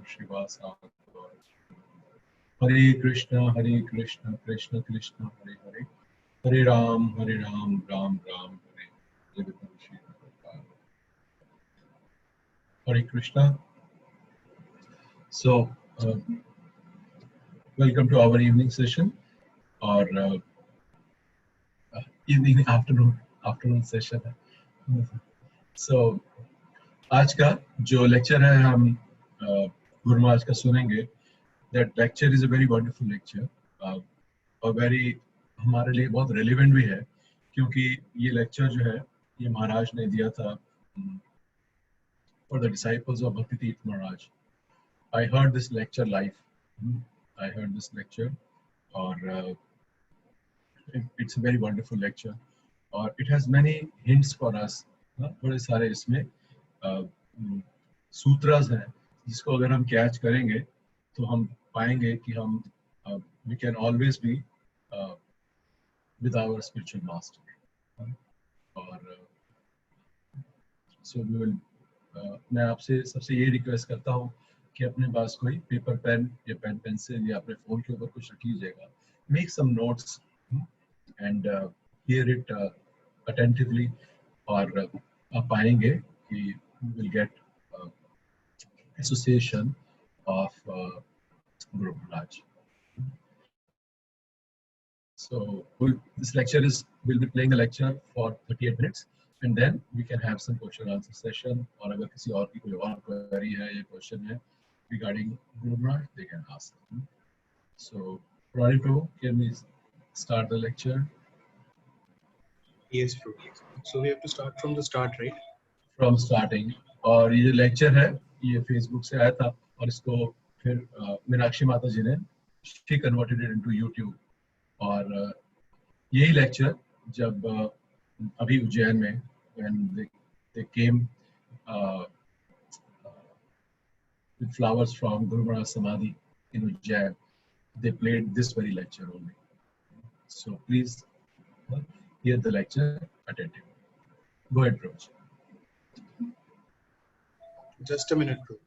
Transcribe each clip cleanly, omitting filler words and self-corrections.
Srivasa. Hare Krishna, Krishna Krishna, Hare Hare, Hare Ram, Ram Ram, Hare Hare. Hare Krishna. So, welcome to our evening session, or afternoon session. So, आज का जो lecture है हम गुरु महाराज का सुनेंगे. That lecture is a very wonderful lecture, और very हमारे लिए बहुत relevant भी है, क्योंकि ये lecture जो है ये महाराज ने दिया था for the disciples of Bhakti Charu Swami Maharaj. I heard this lecture live. I heard this lecture, or it's a very wonderful lecture, or it has many hints for us. बड़े सारे इसमें सूत्रास हैं जिसको अगर हम कैच करेंगे तो हम पाएंगे कि हम we can always be with our spiritual master. और so we will मैं आपसे सबसे ये रिक्वेस्ट करता हूँ कि अपने पास कोई पेपर पेन या पेन पेंसिल या अपने फोन के ऊपर कुछ रख लीजिएगा. Make some notes and hear it attentively, और आप पाएंगे कि you will get association of Guru Maharaj. So this lecture we'll be playing the lecture for 38 minutes, and then we can have some question answer session, और अगर किसी और की कोई और query है या question है regarding Guru Maharaj, they can ask. So Pranay Prabhu, can we start the lecture? Yes, Prabhu. So we have to start from the start, right? From starting. और ये lecture है ये Facebook से आया था, और इसको फिर मीनाक्षी माता जी ने she converted it into YouTube. और यही lecture जब अभी उज्जैन में when they came with flowers from Guru Maharaj Samadhi in Ujjain, they played this very lecture only. So please hear the lecture attentively. Go ahead, Prabhu. Just a minute, Prabhu.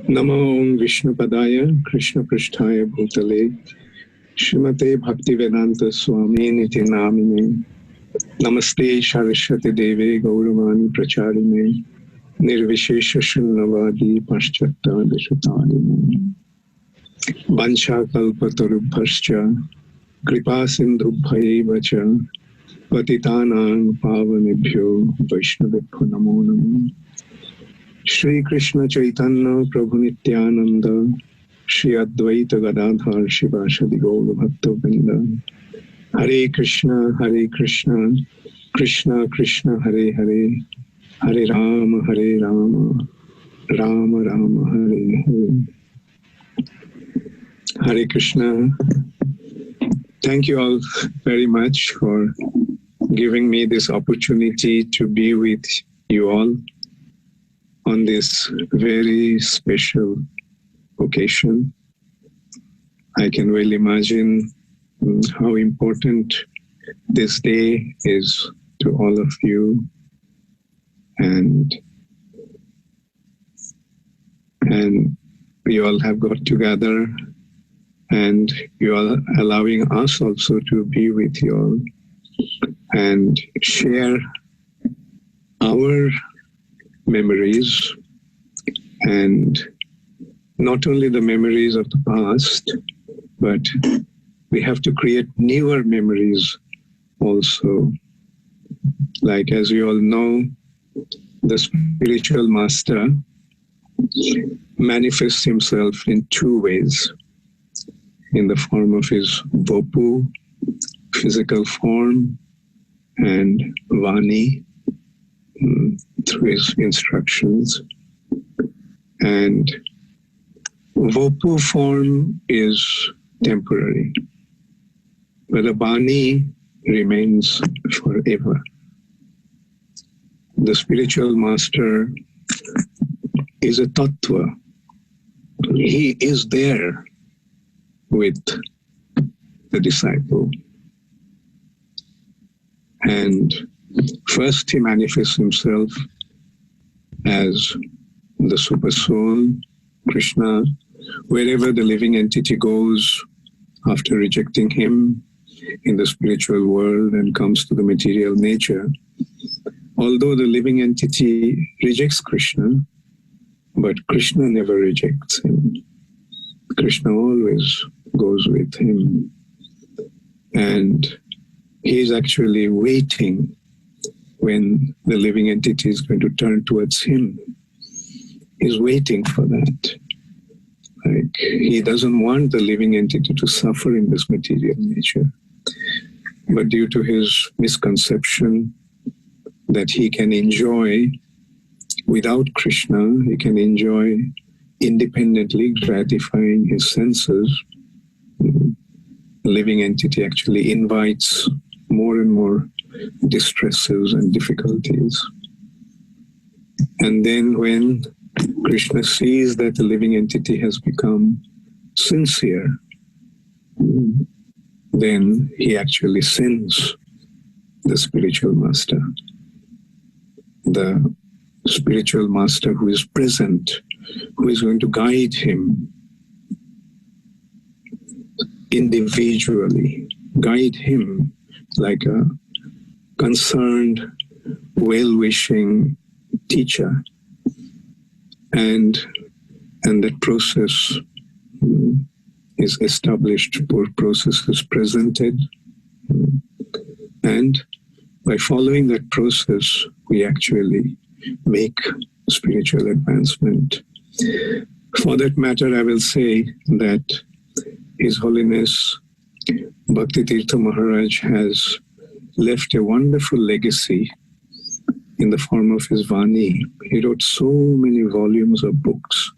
Namo Om Vishnupadaya Krishna Pristhaya Bhutale Srimate Bhakti Vedanta Swami Niti Namine Namaste Saraswati Deve Gauravani Pracharine Nirvishesha Shunnavadi Paschata Deshatarine Vansha Kalpatarubhascha Kripa Sindhubhaya Vacha Patitanang Pavanebhyo Vaishnavibhyo Namo Namo. Shri Krishna Chaitanya Prabhu Nityananda Shri Advaita Gadadhar Shivasadi Gaura Bhakta Vrinda Hare Krishna Krishna Krishna Hare Hare Hare Rama Rama Rama Hare Hare. Hare Krishna. Thank you all very much for giving me this opportunity to be with you all on this very special occasion. I can well imagine how important this day is to all of you, and we all have got together, and you are allowing us also to be with you all and share our memories, and not only the memories of the past, but we have to create newer memories also. Like, as you all know, the spiritual master manifests himself in two ways, in the form of his Vapu physical form and Vani through his instructions. And Vopu form is temporary, but the Vani remains forever. The spiritual master is a tattva. He is there with the disciple. And first he manifests himself as the super soul, Krishna. Wherever the living entity goes after rejecting him in the spiritual world and comes to the material nature, although the living entity rejects Krishna, but Krishna never rejects him. Krishna always goes with him. And he is actually waiting when the living entity is going to turn towards him. He's waiting for that. Like, he doesn't want the living entity to suffer in this material nature. But due to his misconception that he can enjoy without Krishna, he can enjoy independently, gratifying his senses, the living entity actually invites more and more distresses and difficulties. And then when Krishna sees that the living entity has become sincere, then he actually sends the spiritual master. The spiritual master who is present, who is going to guide him individually, guide him like a concerned, well-wishing teacher. And that process is established, process is presented. And by following that process, we actually make spiritual advancement. For that matter, I will say that His Holiness Bhakti Charu Maharaj has left a wonderful legacy in the form of his Vani. He wrote so many volumes of books,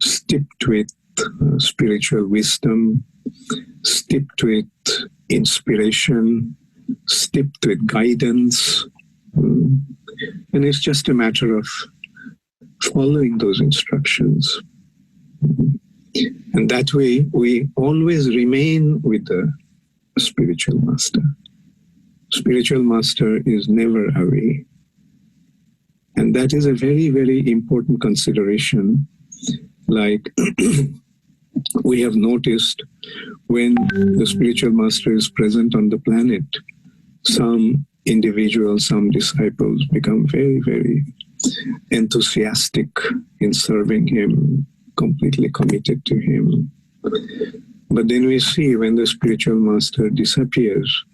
steeped with spiritual wisdom, steeped with inspiration, steeped with guidance. And it's just a matter of following those instructions. And that way, we always remain with the spiritual master. Spiritual master is never away. And that is a very, very important consideration. Like we have noticed when the spiritual master is present on the planet, some individuals, some disciples become very, very enthusiastic in serving him, completely committed to him. But then we see when the spiritual master disappears,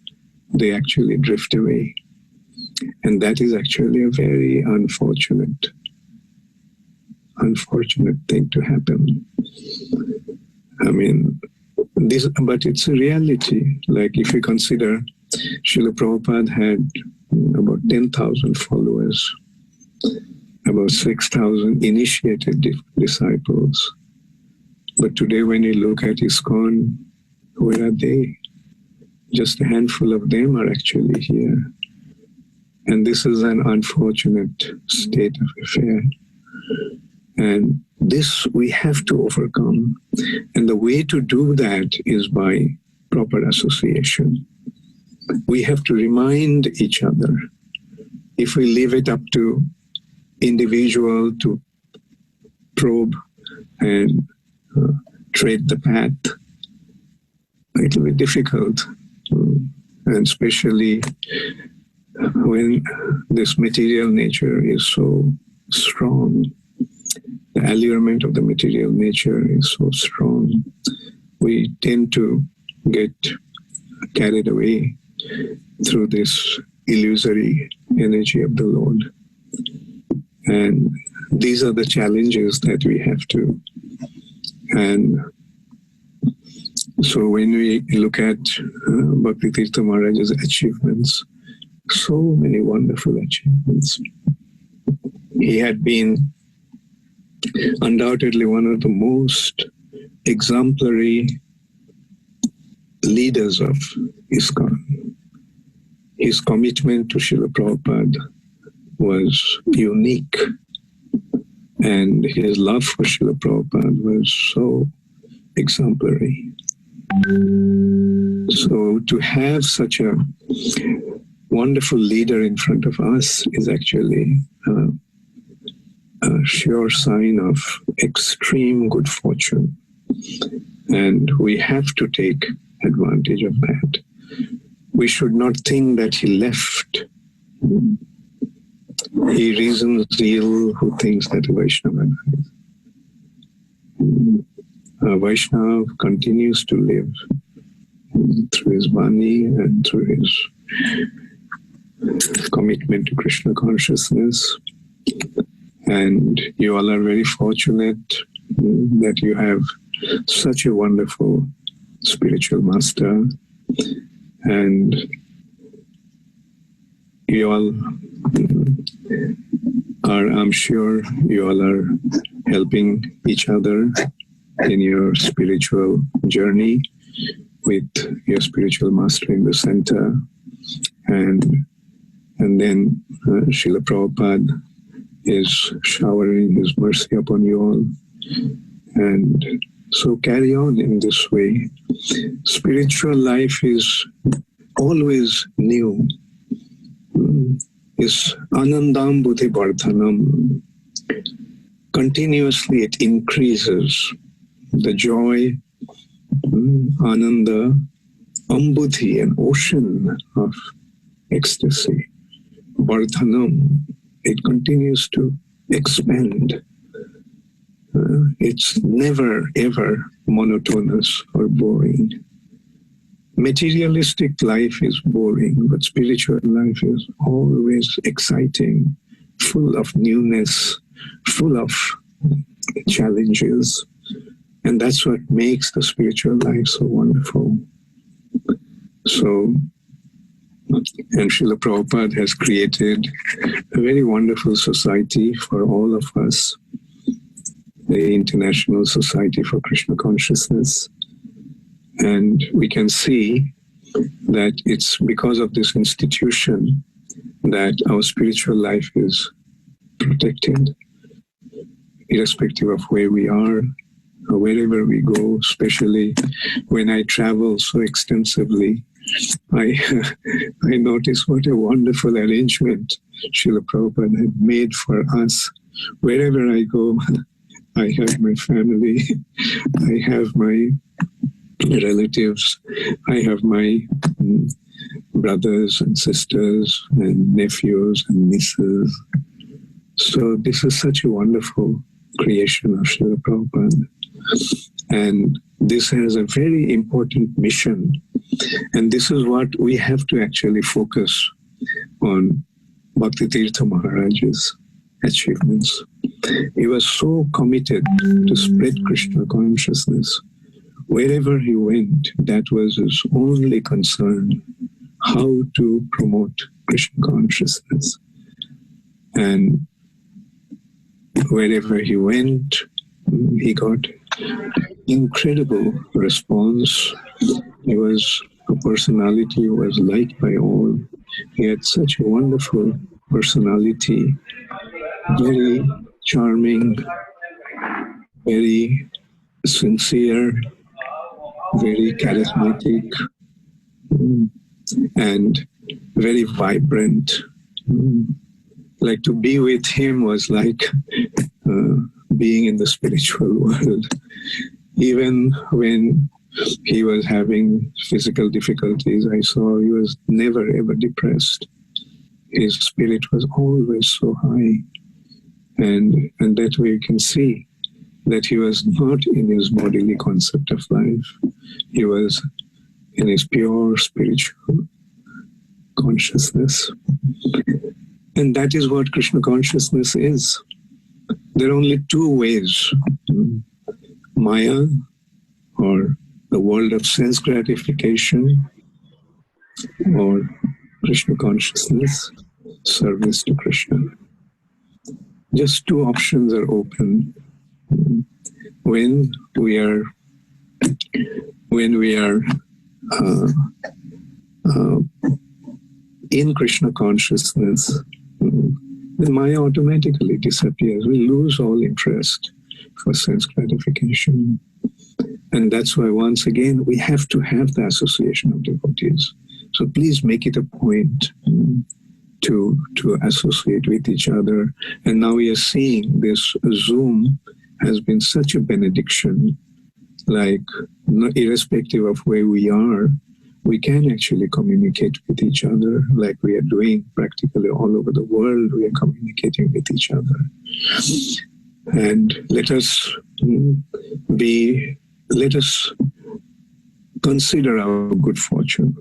they actually drift away. And that is actually a very unfortunate thing to happen. I mean, but it's a reality. Like if you consider Srila Prabhupada had about 10,000 followers, about 6,000 initiated disciples. But today when you look at ISKCON, where are they? Just a handful of them are actually here. And this is an unfortunate state of affair. And this we have to overcome. And the way to do that is by proper association. We have to remind each other. If we leave it up to individual to probe and tread the path, it will be difficult. And especially when this material nature is so strong, the allurement of the material nature is so strong, we tend to get carried away through this illusory energy of the Lord. And these are the challenges that we have to. And So when we look at Bhakti Tirtha Maharaj's achievements, so many wonderful achievements. He had been undoubtedly one of the most exemplary leaders of ISKCON. His commitment to Srila Prabhupada was unique, and his love for Srila Prabhupada was so exemplary. So to have such a wonderful leader in front of us is actually a sure sign of extreme good fortune. And we have to take advantage of that. We should not think that he left. He reasons ill who thinks that a Vaishnava dies. A Vaishnava continues to live through his Vani and through his commitment to Krishna consciousness. And you all are very fortunate that you have such a wonderful spiritual master, and you all are, I'm sure you all are helping each other in your spiritual journey with your spiritual master in the center. And then Srila Prabhupada is showering his mercy upon you all. And so carry on in this way. Spiritual life is always new. Is anandam buddhi vardhanam. Continuously it increases. The joy, ananda, ambudhi, an ocean of ecstasy. Vardhanam, it continues to expand. It's never ever monotonous or boring. Materialistic life is boring, but spiritual life is always exciting, full of newness, full of challenges. And that's what makes the spiritual life so wonderful. So, and Srila Prabhupada has created a very wonderful society for all of us, the International Society for Krishna Consciousness. And we can see that it's because of this institution that our spiritual life is protected, irrespective of where we are, or wherever we go, especially when I travel so extensively. I notice what a wonderful arrangement Srila Prabhupada had made for us. Wherever I go, I have my family, I have my relatives, I have my brothers and sisters and nephews and nieces. So this is such a wonderful creation of Srila Prabhupada. And this has a very important mission. And this is what we have to actually focus on Bhakti Tirtha Maharaj's achievements. He was so committed to spread Krishna consciousness. Wherever he went, that was his only concern, how to promote Krishna consciousness. And wherever he went, he got incredible response. He was a personality who was liked by all. He had such a wonderful personality, very charming, very sincere, very charismatic, and very vibrant. Like to be with him was like being in the spiritual world. Even when he was having physical difficulties, I saw he was never ever depressed. His spirit was always so high. And that way you can see that he was not in his bodily concept of life. He was in his pure spiritual consciousness. And that is what Krishna consciousness is. There are only two ways, Maya or the world of sense gratification, or Krishna consciousness, service to Krishna. Just two options are open. When we are in Krishna consciousness, then Maya automatically disappears. We lose all interest for sense gratification. And that's why, once again, we have to have the association of devotees. So please make it a point to associate with each other. And now we are seeing this Zoom has been such a benediction, like irrespective of where we are, we can actually communicate with each other like we are doing practically all over the world. We are communicating with each other. And let us consider our good fortune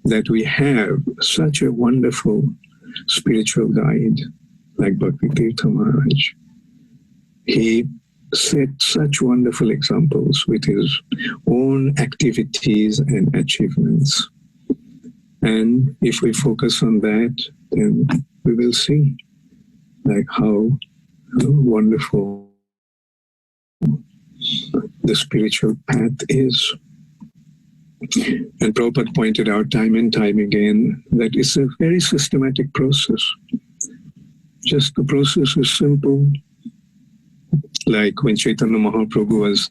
that we have such a wonderful spiritual guide like Bhakti Charu Maharaj. He set such wonderful examples with his own activities and achievements. And if we focus on that, then we will see like how wonderful the spiritual path is. And Prabhupada pointed out time and time again that it's a very systematic process. Just the process is simple. Like when Chaitanya Mahaprabhu was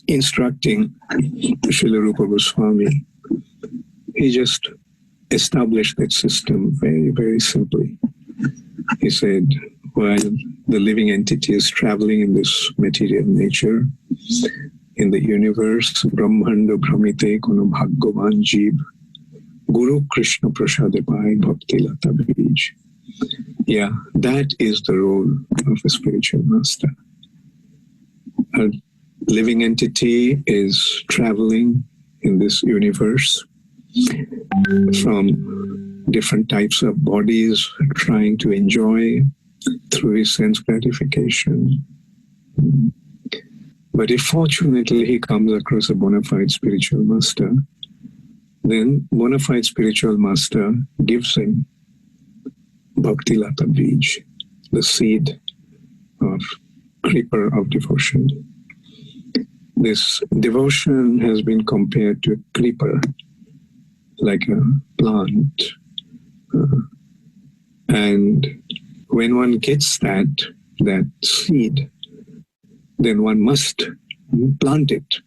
instructing Srila Rupa Goswami, he just established that system very, very simply. He said, while the living entity is traveling in this material nature, in the universe, Brahmanda Brahmite Kono Bhagavan Jeev, Guru Krishna Prasade Pai Bhakti Lata Bij. Yeah, that is the role of a spiritual master. A living entity is traveling in this universe from different types of bodies, trying to enjoy through his sense gratification. But if fortunately he comes across a bona fide spiritual master, then bona fide spiritual master gives him Bhakti Lata Bij, the seed of creeper of devotion. This devotion has been compared to a creeper, like a plant. And when one gets that seed, then one must plant it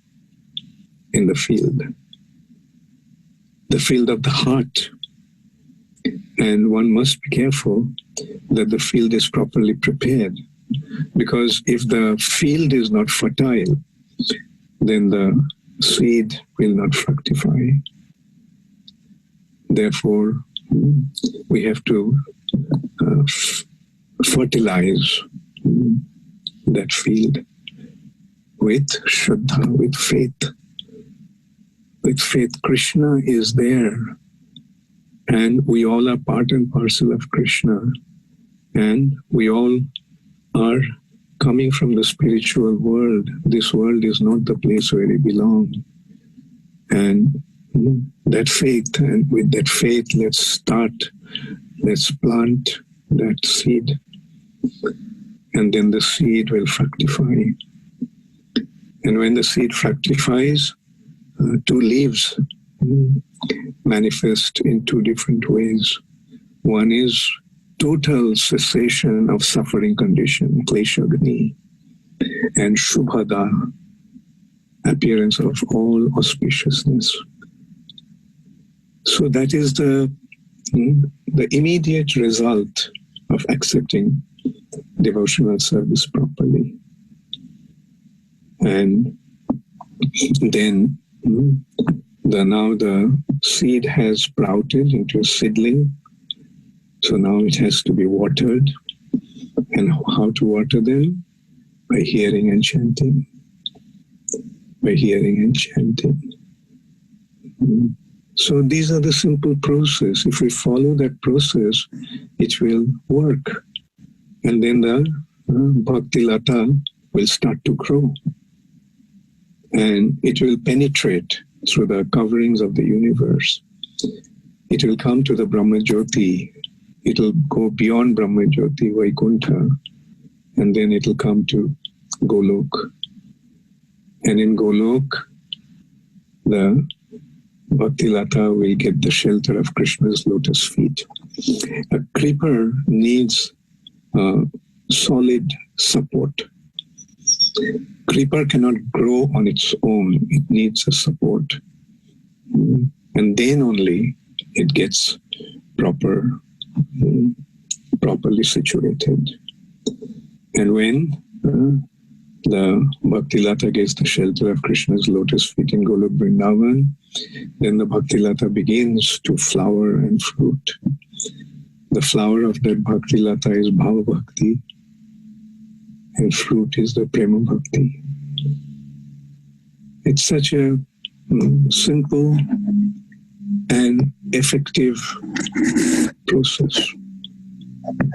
in the field of the heart. And one must be careful that the field is properly prepared, because if the field is not fertile, then the seed will not fructify. Therefore, we have to fertilize that field with Shraddha, with faith. With faith, Krishna is there, and we all are part and parcel of Krishna, and we all are coming from the spiritual world. This world is not the place where we belong. And that faith, and with that faith, let's plant that seed, and then the seed will fructify. And when the seed fructifies, two leaves manifest in two different ways. One is total cessation of suffering condition, Kleshagni, and Shubhada, appearance of all auspiciousness. So that is the immediate result of accepting devotional service properly. And then now the seed has sprouted into a seedling. So now it has to be watered. And how to water them? By hearing and chanting. By hearing and chanting. So these are the simple process. If we follow that process, it will work. And then the Bhakti Lata will start to grow. and it will penetrate through the coverings of the universe. It will come to the Brahma Jyoti. It will go beyond Brahma Jyoti, Vaikuntha, and then it will come to Golok. And in Golok, the Bhaktilata will get the shelter of Krishna's lotus feet. A creeper needs solid support. Creeper cannot grow on its own. It needs a support. And then only it gets properly situated. And when the Bhaktilata gets the shelter of Krishna's lotus feet in Golok Vrindavan, then the Bhaktilata begins to flower and fruit. The flower of that Bhaktilata is Bhava Bhakti, and fruit is the Prema Bhakti. It's such a simple and effective process.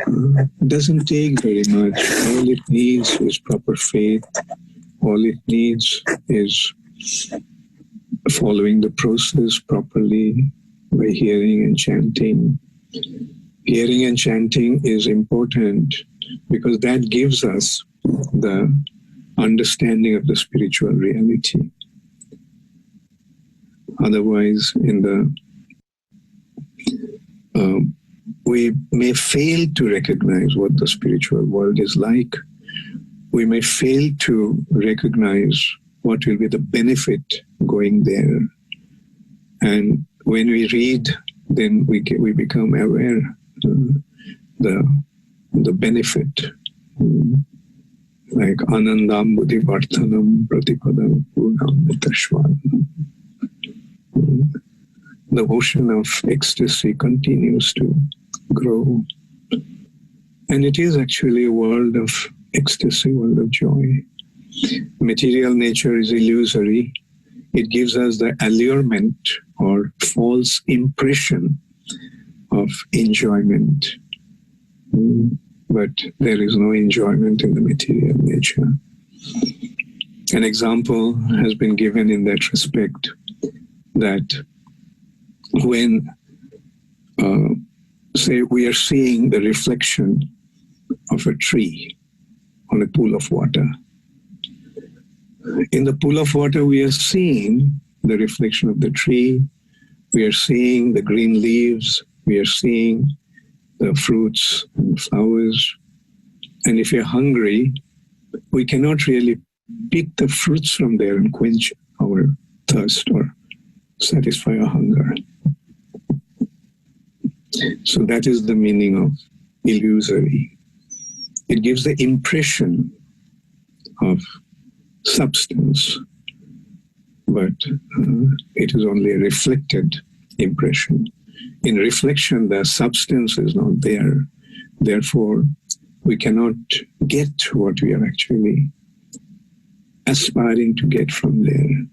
It doesn't take very much. All it needs is proper faith. All it needs is following the process properly by hearing and chanting. Hearing and chanting is important because that gives us the understanding of the spiritual reality. Otherwise, we may fail to recognize what the spiritual world is like. We may fail to recognize what will be the benefit going there. And when we read, then we become aware the benefit. Like Anandam Buddhi Varthanam Pratipadam Purnam Vitashvanam. The ocean of ecstasy continues to grow. And it is actually a world of ecstasy, world of joy. Material nature is illusory. It gives us the allurement or false impression of enjoyment. But there is no enjoyment in the material nature. An example has been given in that respect, that when, say, we are seeing the reflection of a tree on a pool of water. In the pool of water, we are seeing the reflection of the tree. We are seeing the green leaves. We are seeing the fruits and flowers. And if you're hungry, we cannot really pick the fruits from there and quench our thirst or satisfy our hunger. So that is the meaning of illusory. It gives the impression of substance, but it is only a reflected impression. In reflection, the substance is not there. Therefore, we cannot get what we are actually aspiring to get from there.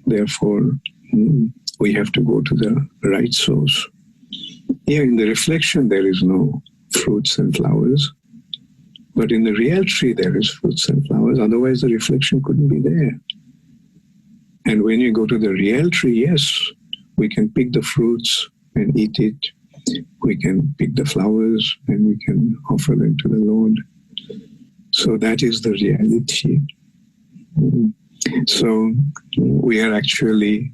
Therefore, we have to go to the right source. Here in the reflection, there is no fruits and flowers. But in the real tree, there is fruits and flowers. Otherwise, the reflection couldn't be there. And when you go to the real tree, yes, we can pick the fruits and eat it. We can pick the flowers and we can offer them to the Lord. So that is the reality. So we are actually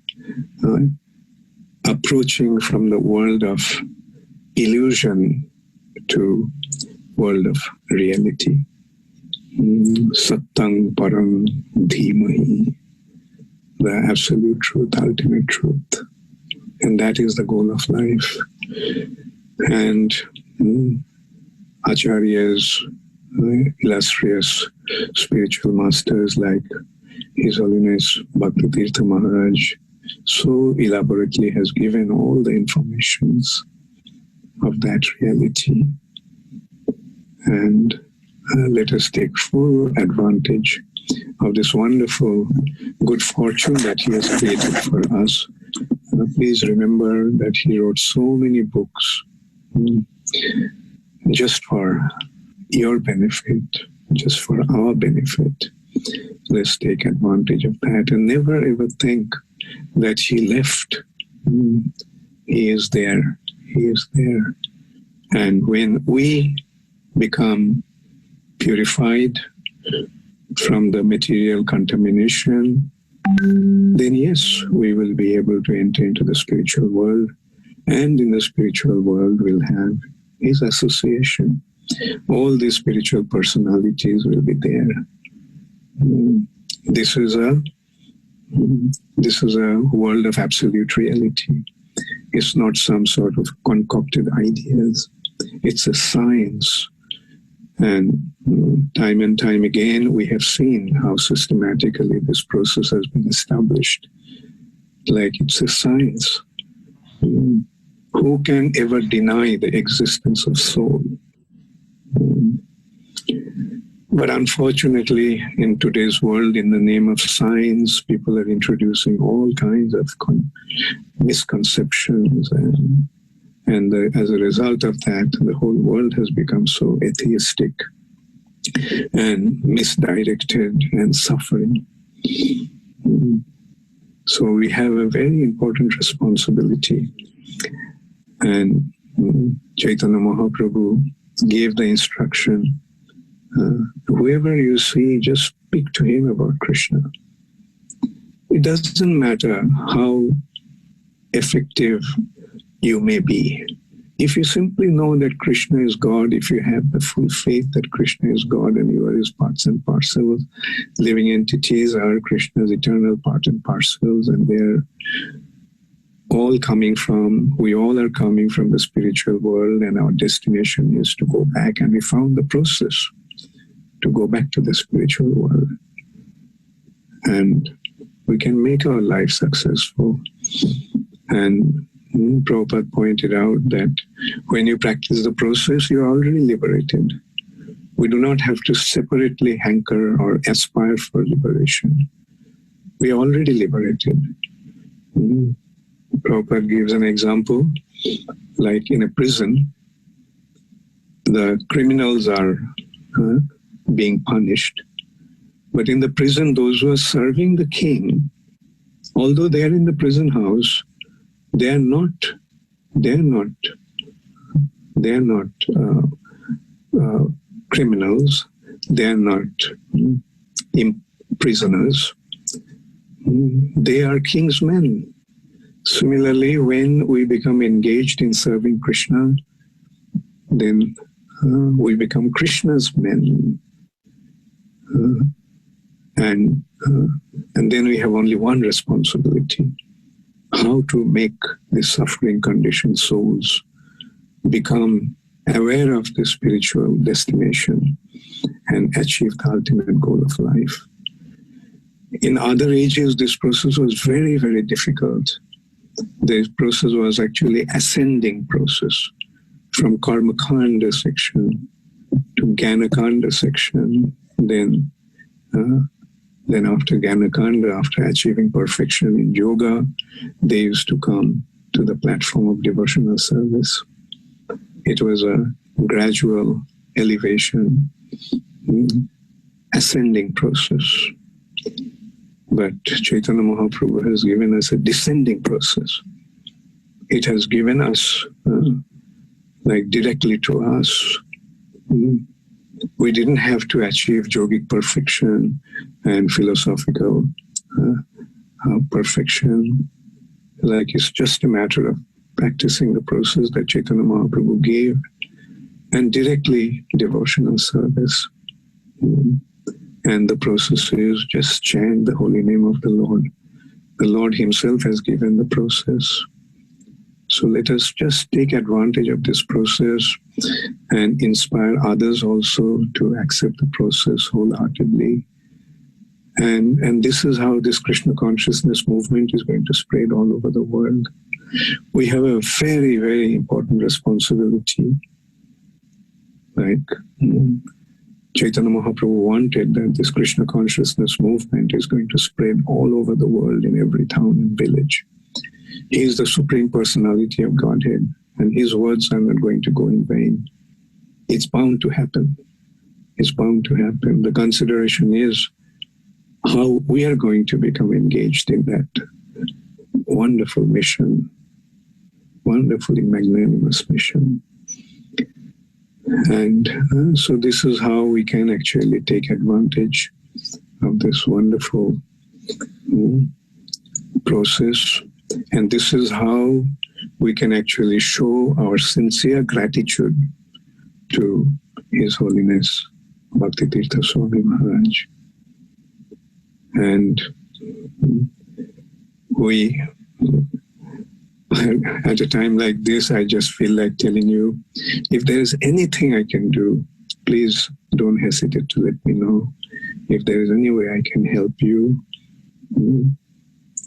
approaching from the world of illusion to world of reality. Sattang Param Dhimahi, the absolute truth, ultimate truth. And that is the goal of life. And acharyas, illustrious spiritual masters like His Holiness Bhakti Charu Maharaj, so elaborately has given all the informations of that reality. And let us take full advantage of this wonderful good fortune that he has created for us. Please remember that he wrote so many books just for your benefit, just for our benefit. Let's take advantage of that and never ever think that he left. He is there. He is there. And when we become purified from the material contamination, then yes, we will be able to enter into the spiritual world. And in the spiritual world, we'll have his association. All these spiritual personalities will be there. This is a world of absolute reality. It's not some sort of concocted ideas. It's a science. And time again, we have seen how systematically this process has been established. Like it's a science. Who can ever deny the existence of soul? But unfortunately, in today's world, in the name of science, people are introducing all kinds of misconceptions. And as a result of that, the whole world has become so atheistic and misdirected and suffering. So we have a very important responsibility. And Chaitanya Mahaprabhu gave the instruction, whoever you see, just speak to him about Krishna. It doesn't matter how effective you may be. If you simply know that Krishna is God, if you have the full faith that Krishna is God and you are his parts and parcels, living entities are Krishna's eternal part and parcels, and they're all coming from, we all are coming from the spiritual world, and our destination is to go back, and we found the process to go back to the spiritual world. And we can make our life successful. And Prabhupada pointed out that when you practice the process, you're already liberated. We do not have to separately hanker or aspire for liberation. We are already liberated. Prabhupada gives an example, like in a prison, the criminals are being punished. But in the prison, those who are serving the king, although they are in the prison house, they are not criminals. They are not prisoners. They are king's men. Similarly, when we become engaged in serving Krishna, then we become Krishna's men. And then we have only one responsibility: how to make the suffering conditioned souls become aware of the spiritual destination and achieve the ultimate goal of life. In other ages, this process was very, very difficult. The process was actually ascending process from Karmakanda section to Gyanakanda section. Then after Gyanakanda, after achieving perfection in yoga, they used to come to the platform of devotional service. It was a gradual elevation, ascending process. But Chaitanya Mahaprabhu has given us a descending process. It has given us, like directly to us. We didn't have to achieve yogic perfection and philosophical perfection. Like it's just a matter of practicing the process that Chaitanya Mahaprabhu gave and directly devotional service. And the process is just chant the holy name of the Lord. The Lord himself has given the process. So let us just take advantage of this process and inspire others also to accept the process wholeheartedly. And this is how this Krishna consciousness movement is going to spread all over the world. We have a very, very important responsibility. Like Chaitanya Mahaprabhu wanted that this Krishna consciousness movement is going to spread all over the world in every town and village. He is the Supreme Personality of Godhead, and his words are not going to go in vain. It's bound to happen. It's bound to happen. The consideration is how we are going to become engaged in that wonderful mission, wonderfully magnanimous mission. And so this is how we can actually take advantage of this wonderful process. And this is how we can actually show our sincere gratitude to His Holiness Bhakti Charu Swami Maharaj. And we, at a time like this, I just feel like telling you, if there is anything I can do, please don't hesitate to let me know. If there is any way I can help you,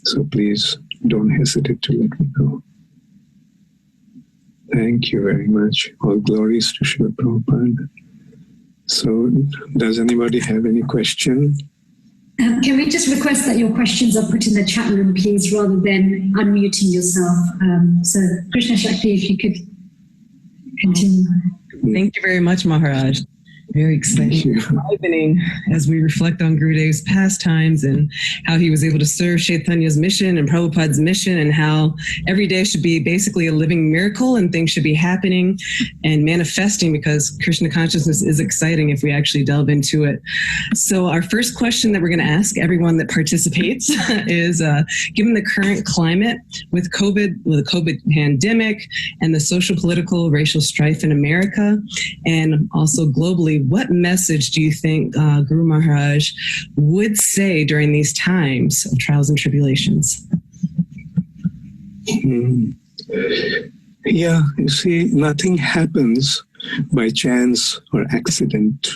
so please don't hesitate to let me know. Thank you very much. All glories to Srila Prabhupada. So, does anybody have any question? Can we just request that your questions are put in the chat room, please, rather than unmuting yourself? So, Krishna Shakti, if you could continue. Thank you very much, Maharaj. Very exciting, enlivening as we reflect on Gurudev's pastimes and how he was able to serve Chaitanya's mission and Prabhupada's mission, and how every day should be basically a living miracle and things should be happening and manifesting, because Krishna consciousness is exciting if we actually delve into it. So our first question that we're going to ask everyone that participates is, given the current climate with the COVID pandemic and the social, political, racial strife in America and also globally, what message do you think Guru Maharaj would say during these times of trials and tribulations? Yeah, you see, nothing happens by chance or accident.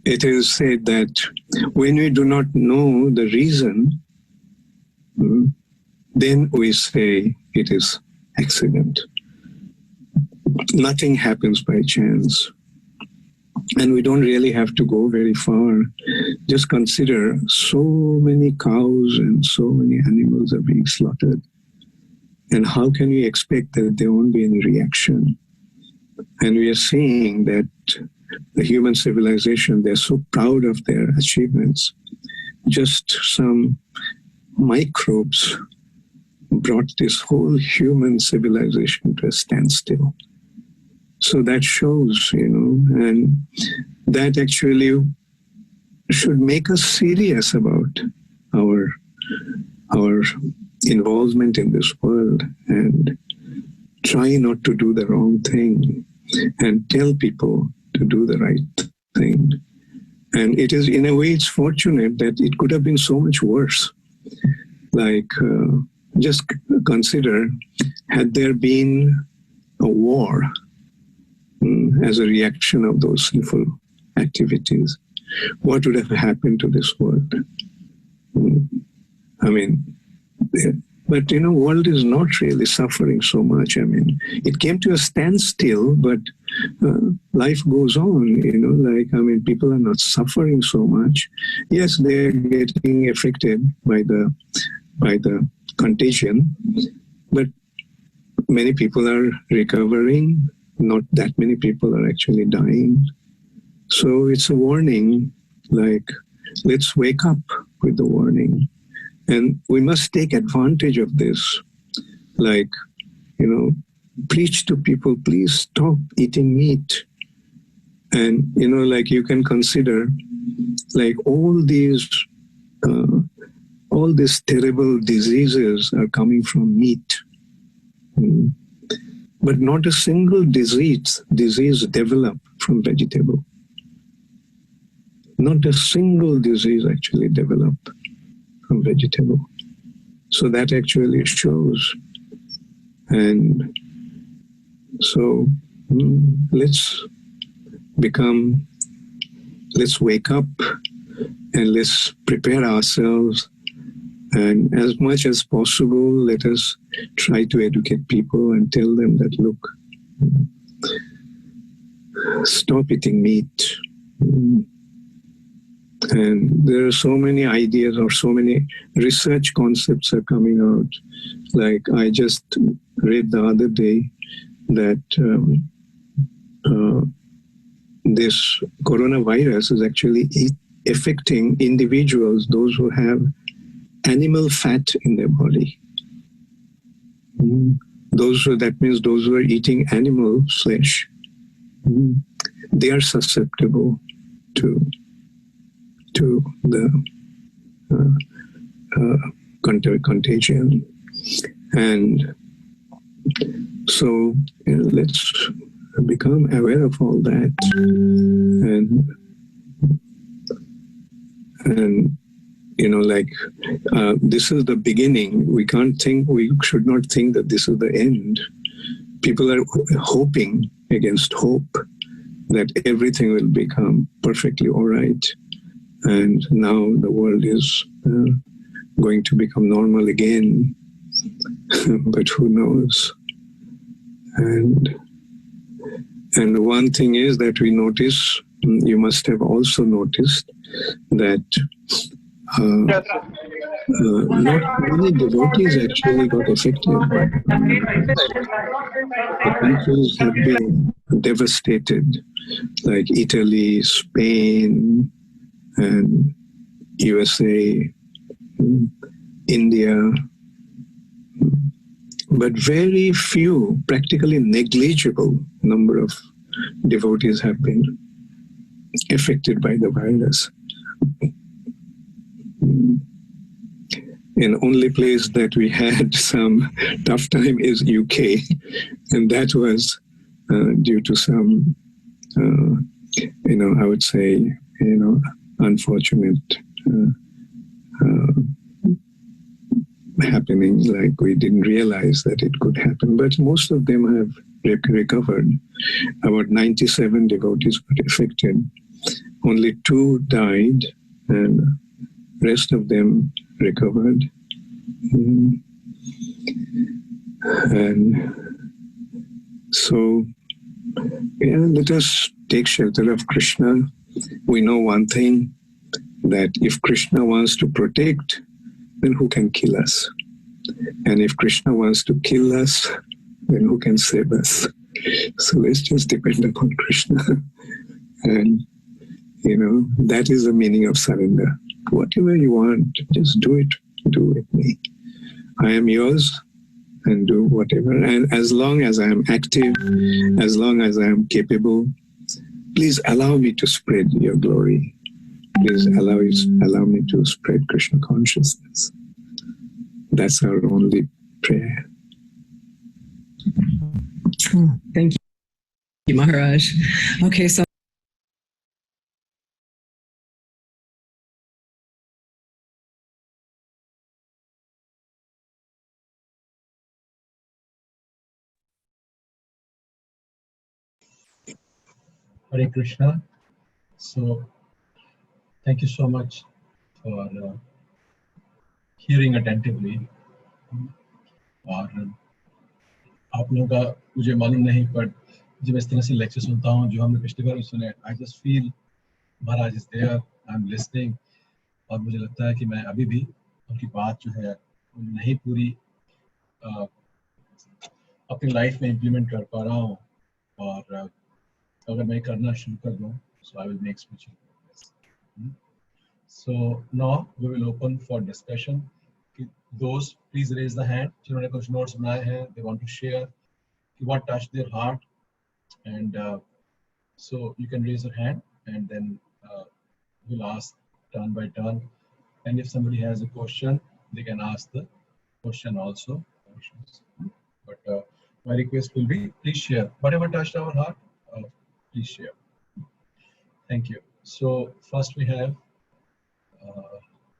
It is said that when we do not know the reason, then we say it is accident. Nothing happens by chance. And we don't really have to go very far. Just consider so many cows and so many animals are being slaughtered. And how can we expect that there won't be any reaction? And we are seeing that the human civilization, they're so proud of their achievements. Just some microbes brought this whole human civilization to a standstill. So that shows, and that actually should make us serious about our involvement in this world and try not to do the wrong thing and tell people to do the right thing. And it is, in a way, it's fortunate that it could have been so much worse. Like, just consider, had there been a war as a reaction of those sinful activities, what would have happened to this world? I mean, but world is not really suffering so much. I mean, it came to a standstill, but life goes on, people are not suffering so much. Yes, they're getting affected by the contagion, but many people are recovering. Not that many people are actually dying. So it's a warning, like, let's wake up with the warning. And we must take advantage of this. Like, preach to people, please stop eating meat. And, you can consider, like, all these terrible diseases are coming from meat. But not a single disease developed from vegetable. Not a single disease actually developed from vegetable. So that actually shows. And so let's wake up and let's prepare ourselves. And as much as possible, let us try to educate people and tell them that, look, stop eating meat. And there are so many ideas or so many research concepts are coming out. Like, I just read the other day that this coronavirus is actually affecting individuals, those who have animal fat in their body. That means those who are eating animal flesh, they are susceptible to the contagion. And so let's become aware of all that, and this is the beginning. We should not think that this is the end. People are hoping against hope that everything will become perfectly all right. And now the world is going to become normal again. But who knows? And one thing is that we notice, you must have also noticed that not many devotees actually got affected. The countries have been devastated, like Italy, Spain, and USA, India. But very few, practically negligible number of devotees have been affected by the virus. And only place that we had some tough time is UK, and that was due to some, I would say, unfortunate happening. Like we didn't realize that it could happen, but most of them have recovered. About 97 devotees got affected. Only 2 died, and rest of them recovered. And so, let us take shelter of Krishna. We know one thing, that if Krishna wants to protect, then who can kill us? And if Krishna wants to kill us, then who can save us? So let's just depend upon Krishna. And, that is the meaning of surrender. Whatever you want, just do it. Do with me. I am yours, and do whatever. And as long as I am active, as long as I am capable, please allow me to spread your glory. Please allow me to spread Krishna consciousness. That's our only prayer. Thank you, Maharaj. Okay, so Hare Krishna. So, thank you so much for hearing attentively. और आप लोगों का मुझे मालूम नहीं, पर जब इस तरह से लेक्चर सुनता हूँ जो हमने पिछली बार सुने, I just feel Maharaj is there, I'm listening, और मुझे लगता है कि मैं अभी भी उनकी बात जो है नहीं पूरी अपनी लाइफ में इम्प्लीमेंट कर पा रहा हूँ, और अगर मैं करना शुरू कर दूँ, so I will make spiritual progress. So now we will open for discussion. Those please raise the hand जिन्होंने कुछ notes बनाए हैं, they want to share, what touched their heart, and so you can raise your hand, and then we'll ask turn by turn. And if somebody has a question, they can ask the question also. But my request will be, please share whatever touched our heart. Please share. Thank you. So first we have,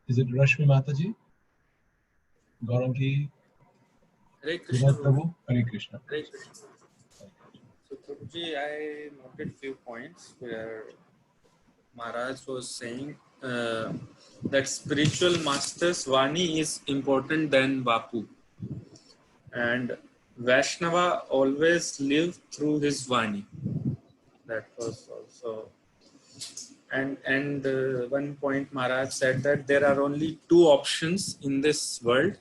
is it Rashmi Mataji? Gaurangi? Hare Krishna. Prabhu? Hare Krishna. Hare Krishna. So Prabhuji, I noted few points where Maharaj was saying that spiritual master's Vani is important than Bapu, and Vaishnava always lived through his Vani. That was also, and one point Maharaj said that there are only 2 options in this world,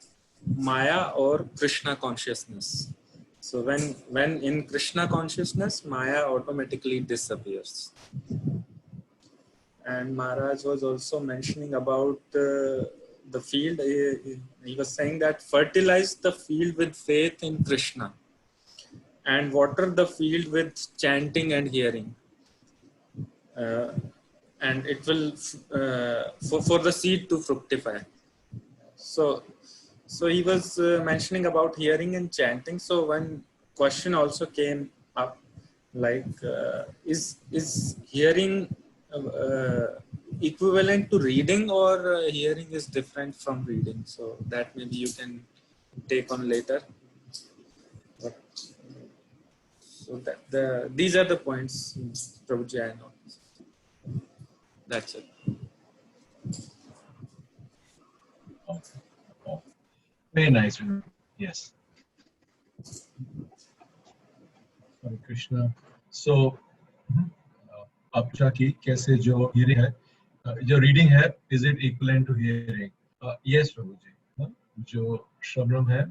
Maya or Krishna consciousness. So when in Krishna consciousness, Maya automatically disappears. and Maharaj was also mentioning about the field. He was saying that fertilize the field with faith in Krishna and water the field with chanting and hearing. And it will for the seed to fructify. So he was mentioning about hearing and chanting. So one question also came up, like is hearing equivalent to reading, or hearing is different from reading? So that maybe you can take on later. But, so that these are the points, Prabhuji, I know. That's it. Very nice. Yes. Hare Krishna. So, आप पूछा कि कैसे जो hearing है, जो reading है, is it equivalent to hearing? Yes, प्रभु जी. जो श्रवणम है,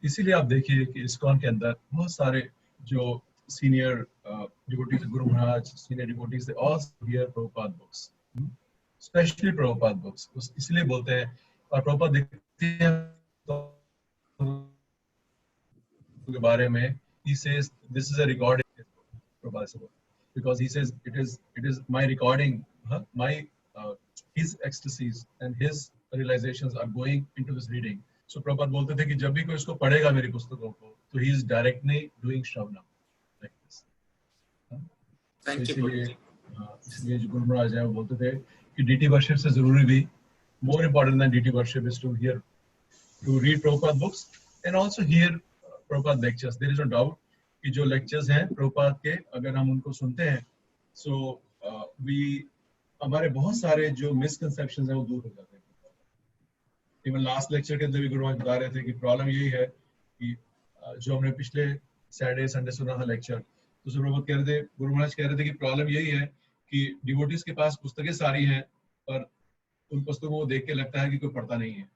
इसीलिए आप देखिए कि ISKCON के अंदर बहुत सारे जो senior devotees, Guru Maharaj, senior devotees, they all hear Prabhupada books, especially Prabhupada books. इसलिए बोलते हैं, और Prabhupada देखते हैं के बारे में, he says this is a recording, because he says it is my recording, his ecstasies and his realizations are going into this reading. So Prabhupada बोलते थे कि जब भी कोई इसको पढ़ेगा मेरी पुस्तकों को, तो he is directly doing श्रवणम like this. Thank you. इसलिए जो गुरु महाराज हैं वो बोलते थे कि DT worship से जरूरी भी, more important than DT worship is to hear, to read Prabhupada books and also hear Prabhupada lectures. There is no doubt कि जो lectures हैं Prabhupada के, अगर हम उनको सुनते हैं, so हमारे बहुत सारे जो misconceptions हैं वो दूर हो जाते हैं. Even last lecture के अंदर भी गुरु महाराज बता रहे थे कि problem यही है कि जो हमने पिछले Saturday Sunday सुना था lecture, तो Prabhupada कह रहे थे, गुरु महाराज कह रहे थे कि problem यही है कि devotees के पास पुस्तकें सारी हैं, पर उन पुस्तकों को देख के लगता है कि कोई पढ़ता नहीं है,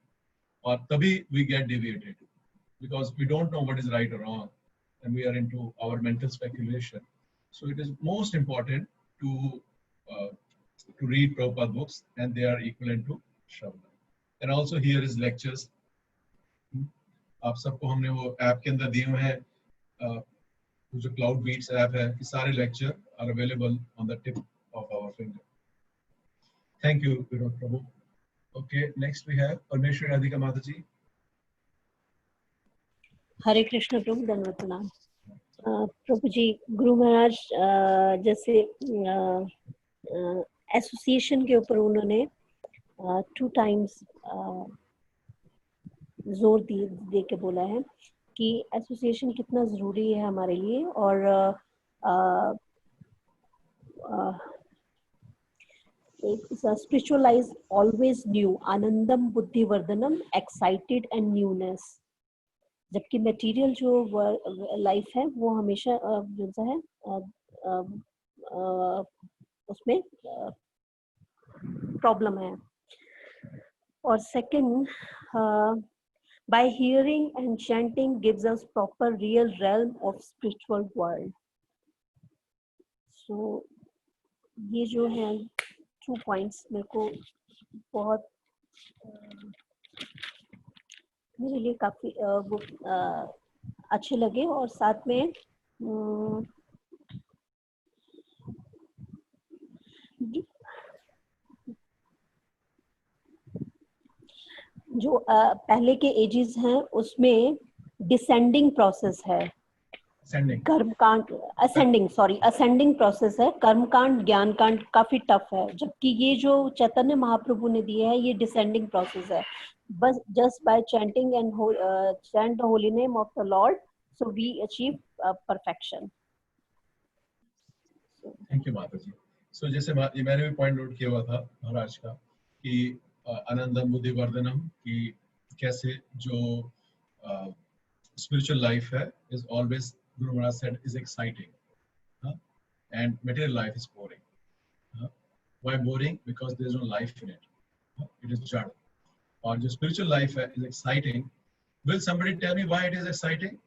और तभी we get deviated because we don't know what is right or wrong and we are into our mental speculation. So it is most important to read Prabhupada books, and they are equivalent to Shravana. And also hear his lectures. आप सबको हमने वो app के अंदर दिए हुए हैं, जो Cloud Beats ऐप है, कि सारे lecture are available on the tip of our finger. Thank you, Vinod Prabhu. Okay, next we have Parmeshwari Radhika Mataji. हरे कृष्ण प्रभु, धन्यवाद प्रणाम। प्रभु जी, गुरु महाराज जैसे एसोसिएशन के ऊपर उन्होंने 2 times जोर दे के बोला है कि एसोसिएशन कितना जरूरी है हमारे लिए, और स्पिरिचुअलाइज ऑलवेज न्यू, आनंदम बुद्धिवर्धनम, एक्साइटेड एंड न्यूनेस, जबकि मटेरियल जो लाइफ है वो हमेशा जो सा है उसमें प्रॉब्लम है। और second, by hearing and chanting gives us proper real realm of spiritual world. So ये जो है 2 points मेरे को बहुत मेरे लिए काफी अच्छे लगे, और साथ में जो पहले के एजेस हैं उसमें डिसेंडिंग प्रोसेस है, कर्मकांड असेंडिंग प्रोसेस है, कर्मकांड ज्ञान कांड काफी टफ है, जबकि ये जो चैतन्य महाप्रभु ने दिया है ये डिसेंडिंग प्रोसेस है। बस just by chanting and chant the holy name of the Lord, so we achieve perfection. Thank you, Mataji. So जैसे मैंने भी पॉइंट नोट किया हुआ था महाराज का कि आनंदम बुद्धिवर्धनम, कि कैसे जो spiritual life है is always, Guru Maharaj said, is exciting, and material life is boring. Why boring? Because there is no life in it. It is jad. और जो spiritual life है is exciting. Will somebody tell me why it is exciting?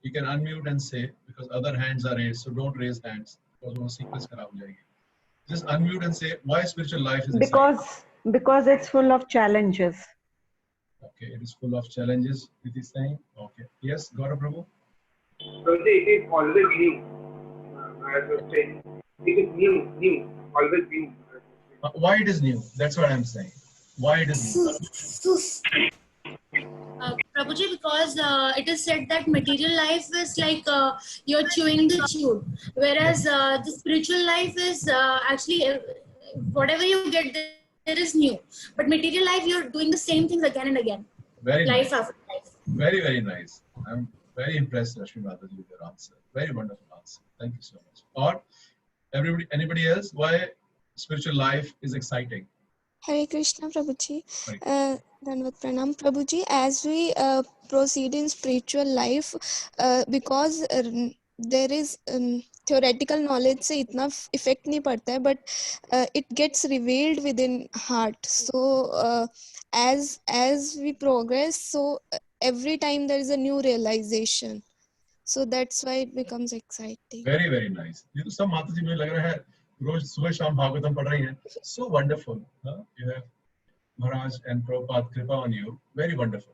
You can unmute and say, because other hands are raised, so don't raise hands because वो sequence खराब हो जाएगी. Just unmute and say why spiritual life is Because it's full of challenges. Okay, it is full of challenges. It is saying. Okay. Yes, Gaurav Prabhu. It is always new. As I was saying, it is new, always new. Why it is new? That's what I'm saying. Why it is new? Prabhuji, because it is said that material life is like you're chewing the chew, whereas the spiritual life is actually whatever you get there is new, but material life you're doing the same things again and again. Very life nice. after life. Very, very nice. I'm very impressed, Rashmi Mataji, with your answer. Very wonderful answer. Thank you so much. Or anybody else? Why spiritual life is exciting? Hare Krishna, Prabhuji. Dhanvat Pranam, Prabhuji. As we proceed in spiritual life, because there is theoretical knowledge से इतना effect नहीं पड़ता है, but it gets revealed within heart. So as we progress, so every time there is a new realization. So that's why it becomes exciting. Very, very nice. ये तो सब माता जी मुझे लग रहा है रोज सुबह शाम भागवतम पढ़ रही हैं. So wonderful. You have Maharaj and Prabhupada Kripa on you. Very wonderful.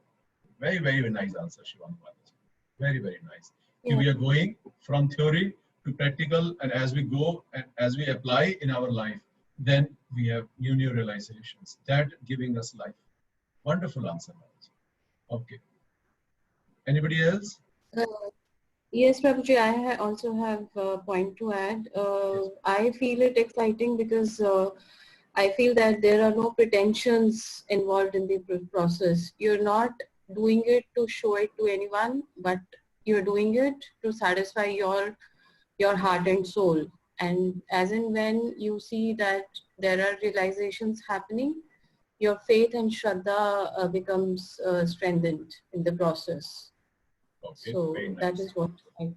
Very, very nice answer, Shivana Mataji. Very, very nice. Yeah. We are going from theory to practical, and as we go and as we apply in our life, then we have new realizations. That giving us life. Wonderful answer, Maharaj. Okay. Anybody else? Yes, Prabhuji, I also have a point to add. Yes. I feel it exciting because I feel that there are no pretensions involved in the process. You're not doing it to show it to anyone, but you're doing it to satisfy your heart and soul. And as and when you see that there are realizations happening, your faith and Shraddha becomes strengthened in the process. Okay, so very nice. That is what I...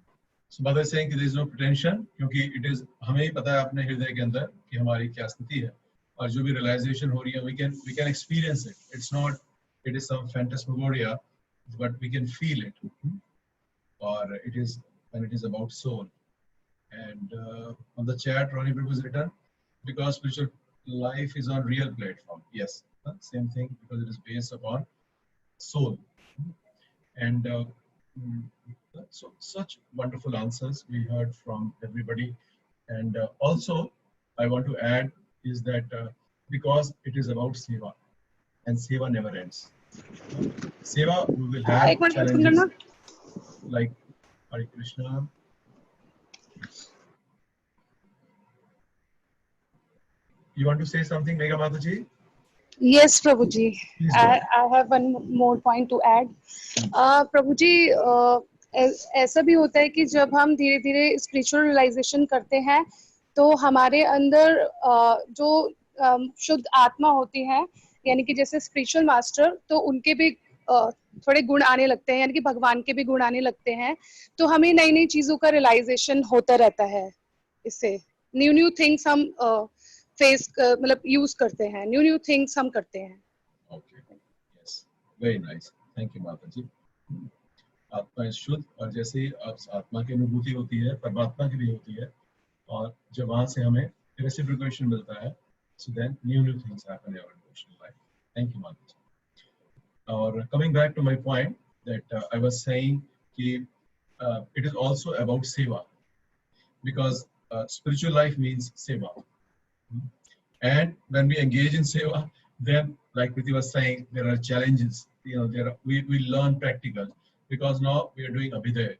So mother is saying there is no pretension, क्योंकि it is हमें ही पता है अपने हृदय के अंदर कि हमारी क्या स्थिति है और जो भी realization हो रही है we can experience it. It's not it is some phantasmagoria, but we can feel it. Or it is when it is about soul. And on the chat, Ronnie Prabhu has written because spiritual life is on real platform. Yes, same thing because it is based upon soul. And so such wonderful answers we heard from everybody. And also I want to add is that because it is about seva and seva never ends. Seva, we will have challenges like Hare Krishna. You want to say something, Megha Mataji? Yes, Prabhuji. I have one more point to add. Prabhuji, ऐसा भी होता है कि जब हम धीरे धीरे spiritual realisation करते हैं तो हमारे अंदर जो शुद्ध आत्मा होती है यानी कि जैसे स्पिरिचुअल मास्टर तो उनके भी थोड़े गुण आने लगते हैं यानी कि भगवान के भी गुण आने लगते हैं तो हमें नई नई चीजों का रियलाइजेशन होता रहता है इससे न्यू थिंग्स हम फेस मतलब यूज करते हैं न्यू थिंग्स हम करते हैं. Okay, yes, very nice. Thank you, Mataji. आत्मा शुद्ध और जैसे ही आत्मा की अनुभूति होती है परमात्मा की भी होती है और जब वहां से हमें रेसिप्रोकेशन मिलता है so then new things happen in our devotional life. Thank you, Mataji. Or coming back to my point that I was saying कि it is also about seva because spiritual life means seva. And when we engage in seva, then like Priti was saying, there are challenges. We learn practical because now we are doing abhidaya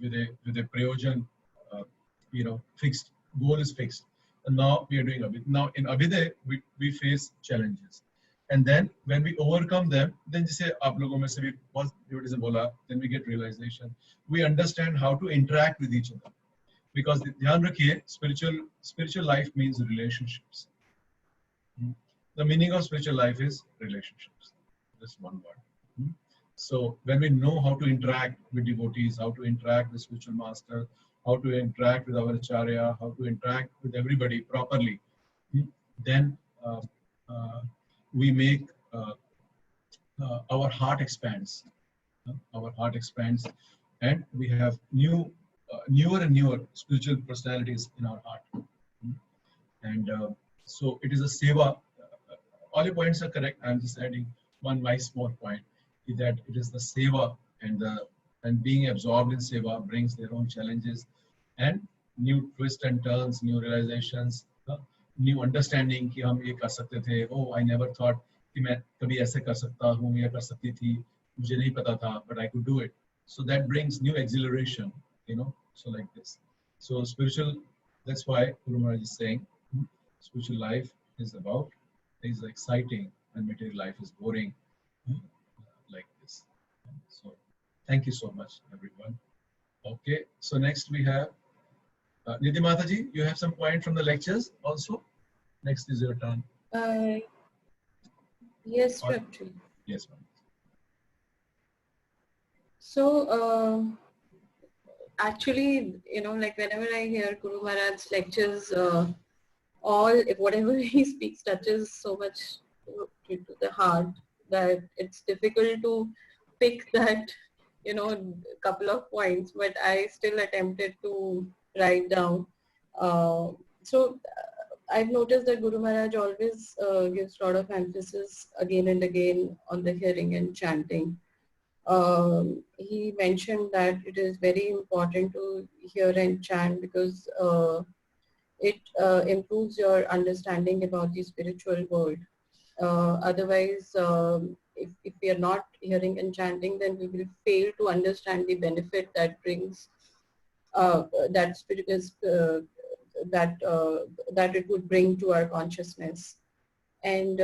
with a prayojan, fixed goal is fixed. And now we are doing abhidaya. Now in abhidaya we face challenges, and then when we overcome them, then जैसे आप लोगों में से भी बहुत devotees ने बोला, then we get realization. We understand how to interact with each other. Because ध्यान रखिए, spiritual life means relationships. The meaning of spiritual life is relationships. Just one word. So when we know how to interact with devotees, how to interact with spiritual master, how to interact with our acharya, how to interact with everybody properly, then we make our heart expands. Our heart expands, and we have newer and newer spiritual personalities in our heart. And so it is a seva. All your points are correct. I'm just adding one my small point, is that it is the seva, and being absorbed in seva brings their own challenges and new twists and turns, new realizations, new understanding कि हम ये कर सकते थे. Oh, I never thought कि मैं कभी ऐसे कर सकता हूँ या कर सकती थी, मुझे नहीं पता था, but I could do it. So that brings new exhilaration, you know. So like this. So spiritual, that's why Guru Maharaj is saying, spiritual life is exciting and material life is boring, like this. So thank you so much, everyone. Okay, so next we have Nidhi Mataji. You have some point from the lectures also. Next is your turn. Yes, Prabhuji. Yes, ma'am. So actually, you know, like whenever I hear Guru Maharaj's lectures, whatever he speaks touches so much to the heart that it's difficult to pick that, you know, couple of points, but I still attempted to write down. I've noticed that Guru Maharaj always gives a lot of emphasis again and again on the hearing and chanting. He mentioned that it is very important to hear and chant because it improves your understanding about the spiritual world. Otherwise, if we are not hearing and chanting, then we will fail to understand the benefit that brings that it would bring to our consciousness. And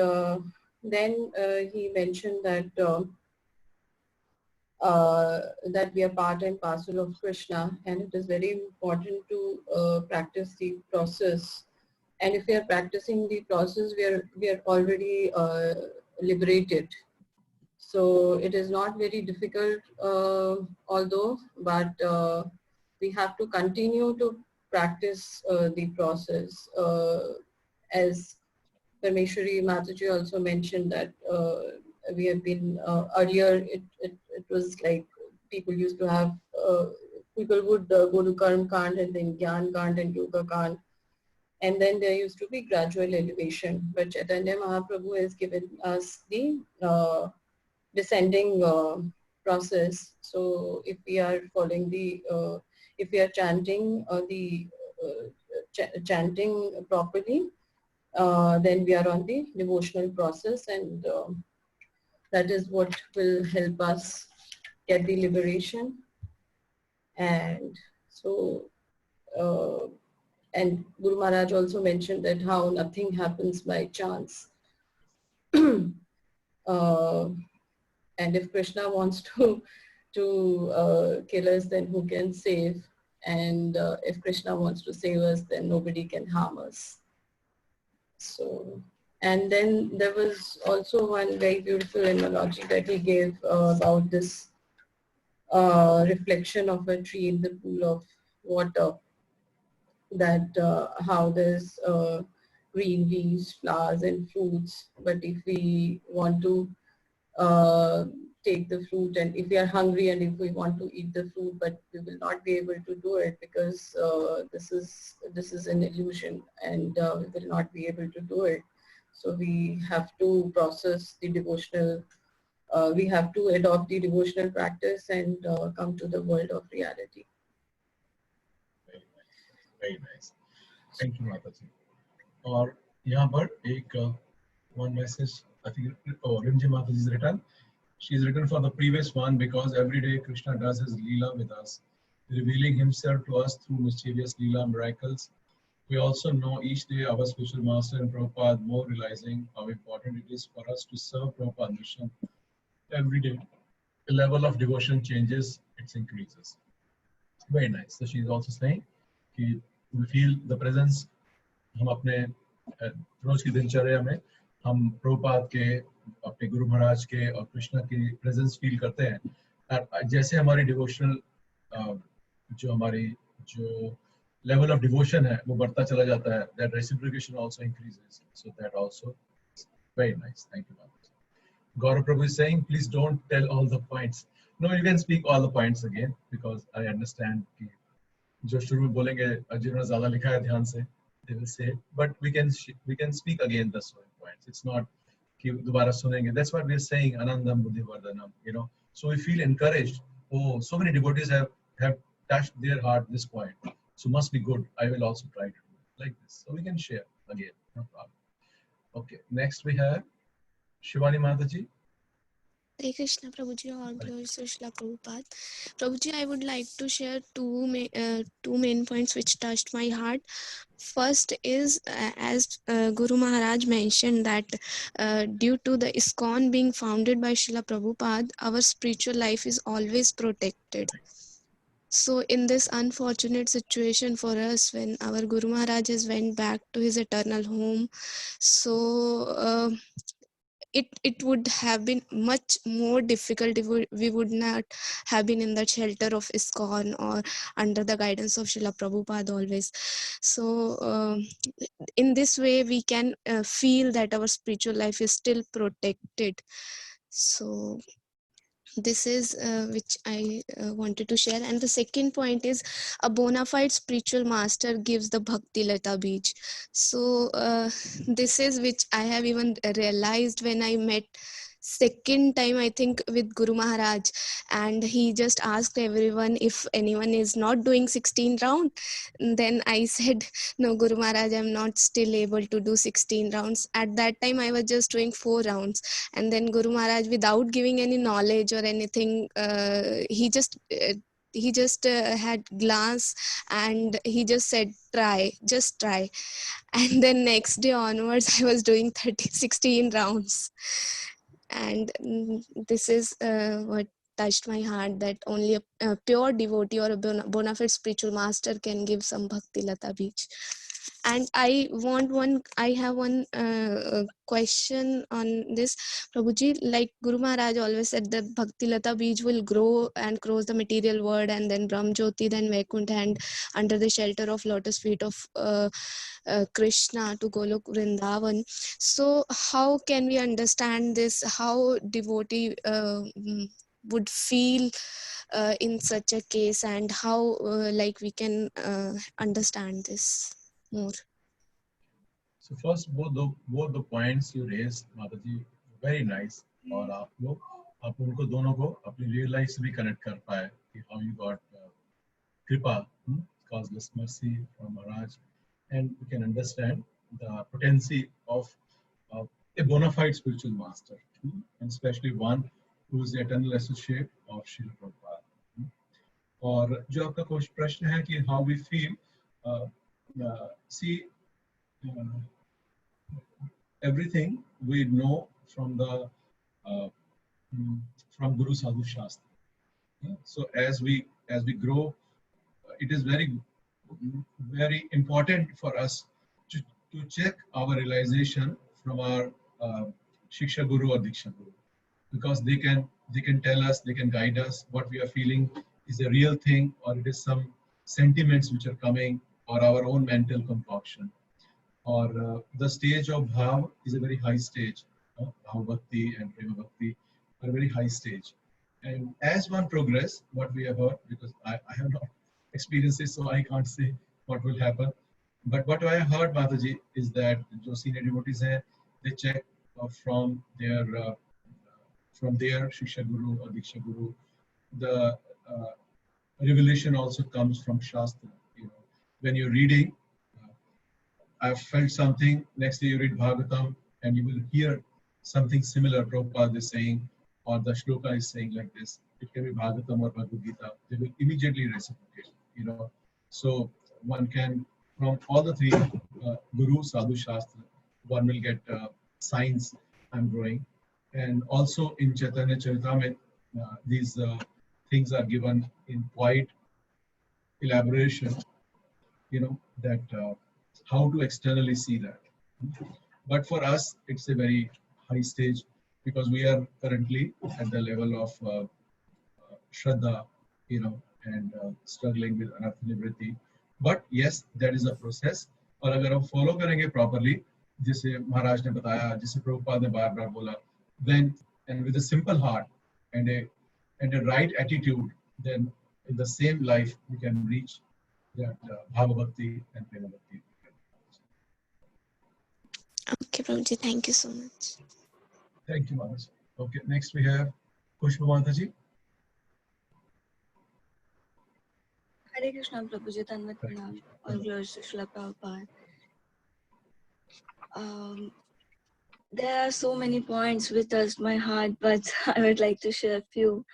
then he mentioned that that we are part and parcel of Krishna, and it is very important to practice the process. And if we are practicing the process, we are already liberated. So it is not very difficult, although, but we have to continue to practice the process. As Parmeshwari Mataji also mentioned that we have been earlier, it was like people used to have, people would go to Karm Kand and then Gyan Kand and Yoga Kand. And then there used to be gradual elevation. But Chaitanya Mahaprabhu has given us the descending process. So if we are following the, if we are chanting chanting properly, then we are on the devotional process, and that is what will help us get the liberation. And so, and Guru Maharaj also mentioned that how nothing happens by chance. And if Krishna wants to kill us, then who can save? And if Krishna wants to save us, then nobody can harm us. So, and then there was also one very beautiful analogy that he gave about this reflection of a tree in the pool of water, that how there's green leaves, flowers and fruits, but if we want to take the fruit, and if we are hungry and if we want to eat the fruit, but we will not be able to do it because this is an illusion, and we will not be able to do it. So we have to process the devotional, we have to adopt the devotional practice and come to the world of reality. Very nice, very nice. Thank you, Mataji. और यहाँ पर एक one message, I think, Rimji Mataji is written. She is written for the previous one because every day Krishna does his Leela with us, revealing himself to us through mischievous Leela miracles. We also know each day our spiritual master and Prabhupada more, realizing how important it is for us to serve Prabhupada mission. Every day, the level of devotion changes, it increases. Very nice. So she is also saying that we feel the presence, हम अपने रोज की दिनचर्या में हम प्रभुपाद के, अपने गुरु महाराज के और कृष्णा की प्रेजेंस फील करते हैं, और जैसे हमारी डिवोशनल जो level of devotion है वो बढ़ता चला जाता है, that reciprocation also increases. So that also is very nice. Thank you, Mataji. Gaurav Prabhu is saying, please don't tell all the points. No, you can speak all the points again because I understand कि जो शुरू में बोलेंगे जिन्होंने ज़्यादा लिखा है ध्यान से, they will say, but we can speak again the same points. It's not कि दोबारा सुनेंगे. That's what we're saying, Anandam Buddhi Vardhanam. So we feel encouraged. Oh, so many devotees have touched their heart this point. So must be good. I will also try to do it like this. So we can share again, no problem. Okay, next we have Shivani Mataji. Hare Krishna, Prabhuji, all glories to Srila Prabhupada. Prabhuji, I would like to share two main points which touched my heart. First is, as Guru Maharaj mentioned, that due to the ISKCON being founded by Srila Prabhupada, our spiritual life is always protected. So in this unfortunate situation for us, when our Guru Maharaj has went back to his eternal home, so it would have been much more difficult if we would not have been in the shelter of ISKCON or under the guidance of Srila Prabhupada always. So in this way we can feel that our spiritual life is still protected. So this is which I wanted to share. And the second point is, a bona fide spiritual master gives the Bhakti Lata Beej. So this is which I have even realized when I met second time, I think, with Guru Maharaj, and he just asked everyone if anyone is not doing 16 round. Then I said, no Guru Maharaj, I'm not still able to do 16 rounds. At that time I was just doing 4 rounds, and then Guru Maharaj, without giving any knowledge or anything, he just had glance and he just said, just try. And then next day onwards I was doing 16 rounds. And this is what touched my heart, that only a pure devotee or a bona fide spiritual master can give some Bhakti Lata Beej. And I have one question on this, Prabhuji. Like Guru Maharaj always said that Bhakti Lata Beej will grow and cross the material world, and then Brahm Jyoti, then Vaikuntha, and under the shelter of lotus feet of Krishna to Golok Vrindavan. So how can we understand this? How devotee would feel in such a case, and how like we can understand this more? So first, both the points you raised, Mataji, very nice. और आप उनको दोनों को अपनी real life से भी connect कर पाए कि how you got kripa, causeless mercy from Maharaj, and we can understand the potency of a bona fide spiritual master, and especially one who is the eternal associate of Srila Prabhupada. और जो आपका प्रश्न है कि how we feel, see, everything we know from the from Guru Sadhu Shastra. So as we grow, it is very important for us to check our realization from our Shiksha Guru or Diksha Guru, because they can tell us, they can guide us what we are feeling is a real thing, or it is some sentiments which are coming, or our own mental concoction. Or the stage of Bhav is a very high stage. Bhav Bhakti and Prema Bhakti are a very high stage. And as one progress, what we have heard, because I have not experienced this, so I can't say what will happen. But what I have heard, Mataji, is that jo senior devotees hai, they check from their Shiksha Guru or Diksha Guru. The revelation also comes from Shastra. When you're reading, I've felt something, next day you read Bhagavatam and you will hear something similar Prabhupada is saying, or the shloka is saying like this. It can be Bhagavatam or Bhagavad Gita. They will immediately reciprocate, So one can, from all the three, Guru, Sadhu, Shastra, one will get signs I'm growing. And also in Chaitanya Charitamrita, these things are given in quite elaboration, that how to externally see that. But for us, it's a very high stage, because we are currently at the level of Shraddha, and struggling with Anartha Nivritti. But yes, that is a process. और अगर हम follow करेंगे properly, जिसे महाराज ने बताया, जिसे प्रभुपाद ने बार-बार बोला, then, and with a simple heart and a right attitude, then in the same life we can reach that Bhava Bhakti and Prema Bhakti. Okay, Prabhuji, thank you so much. Thank you, Maharaj. Okay, next we have Pushpa Mataji. Hare Krishna, Prabhuji, Tanvat Pranam, all glories to Srila Prabhupada. There are so many points which touched my heart, but I would like to share a few.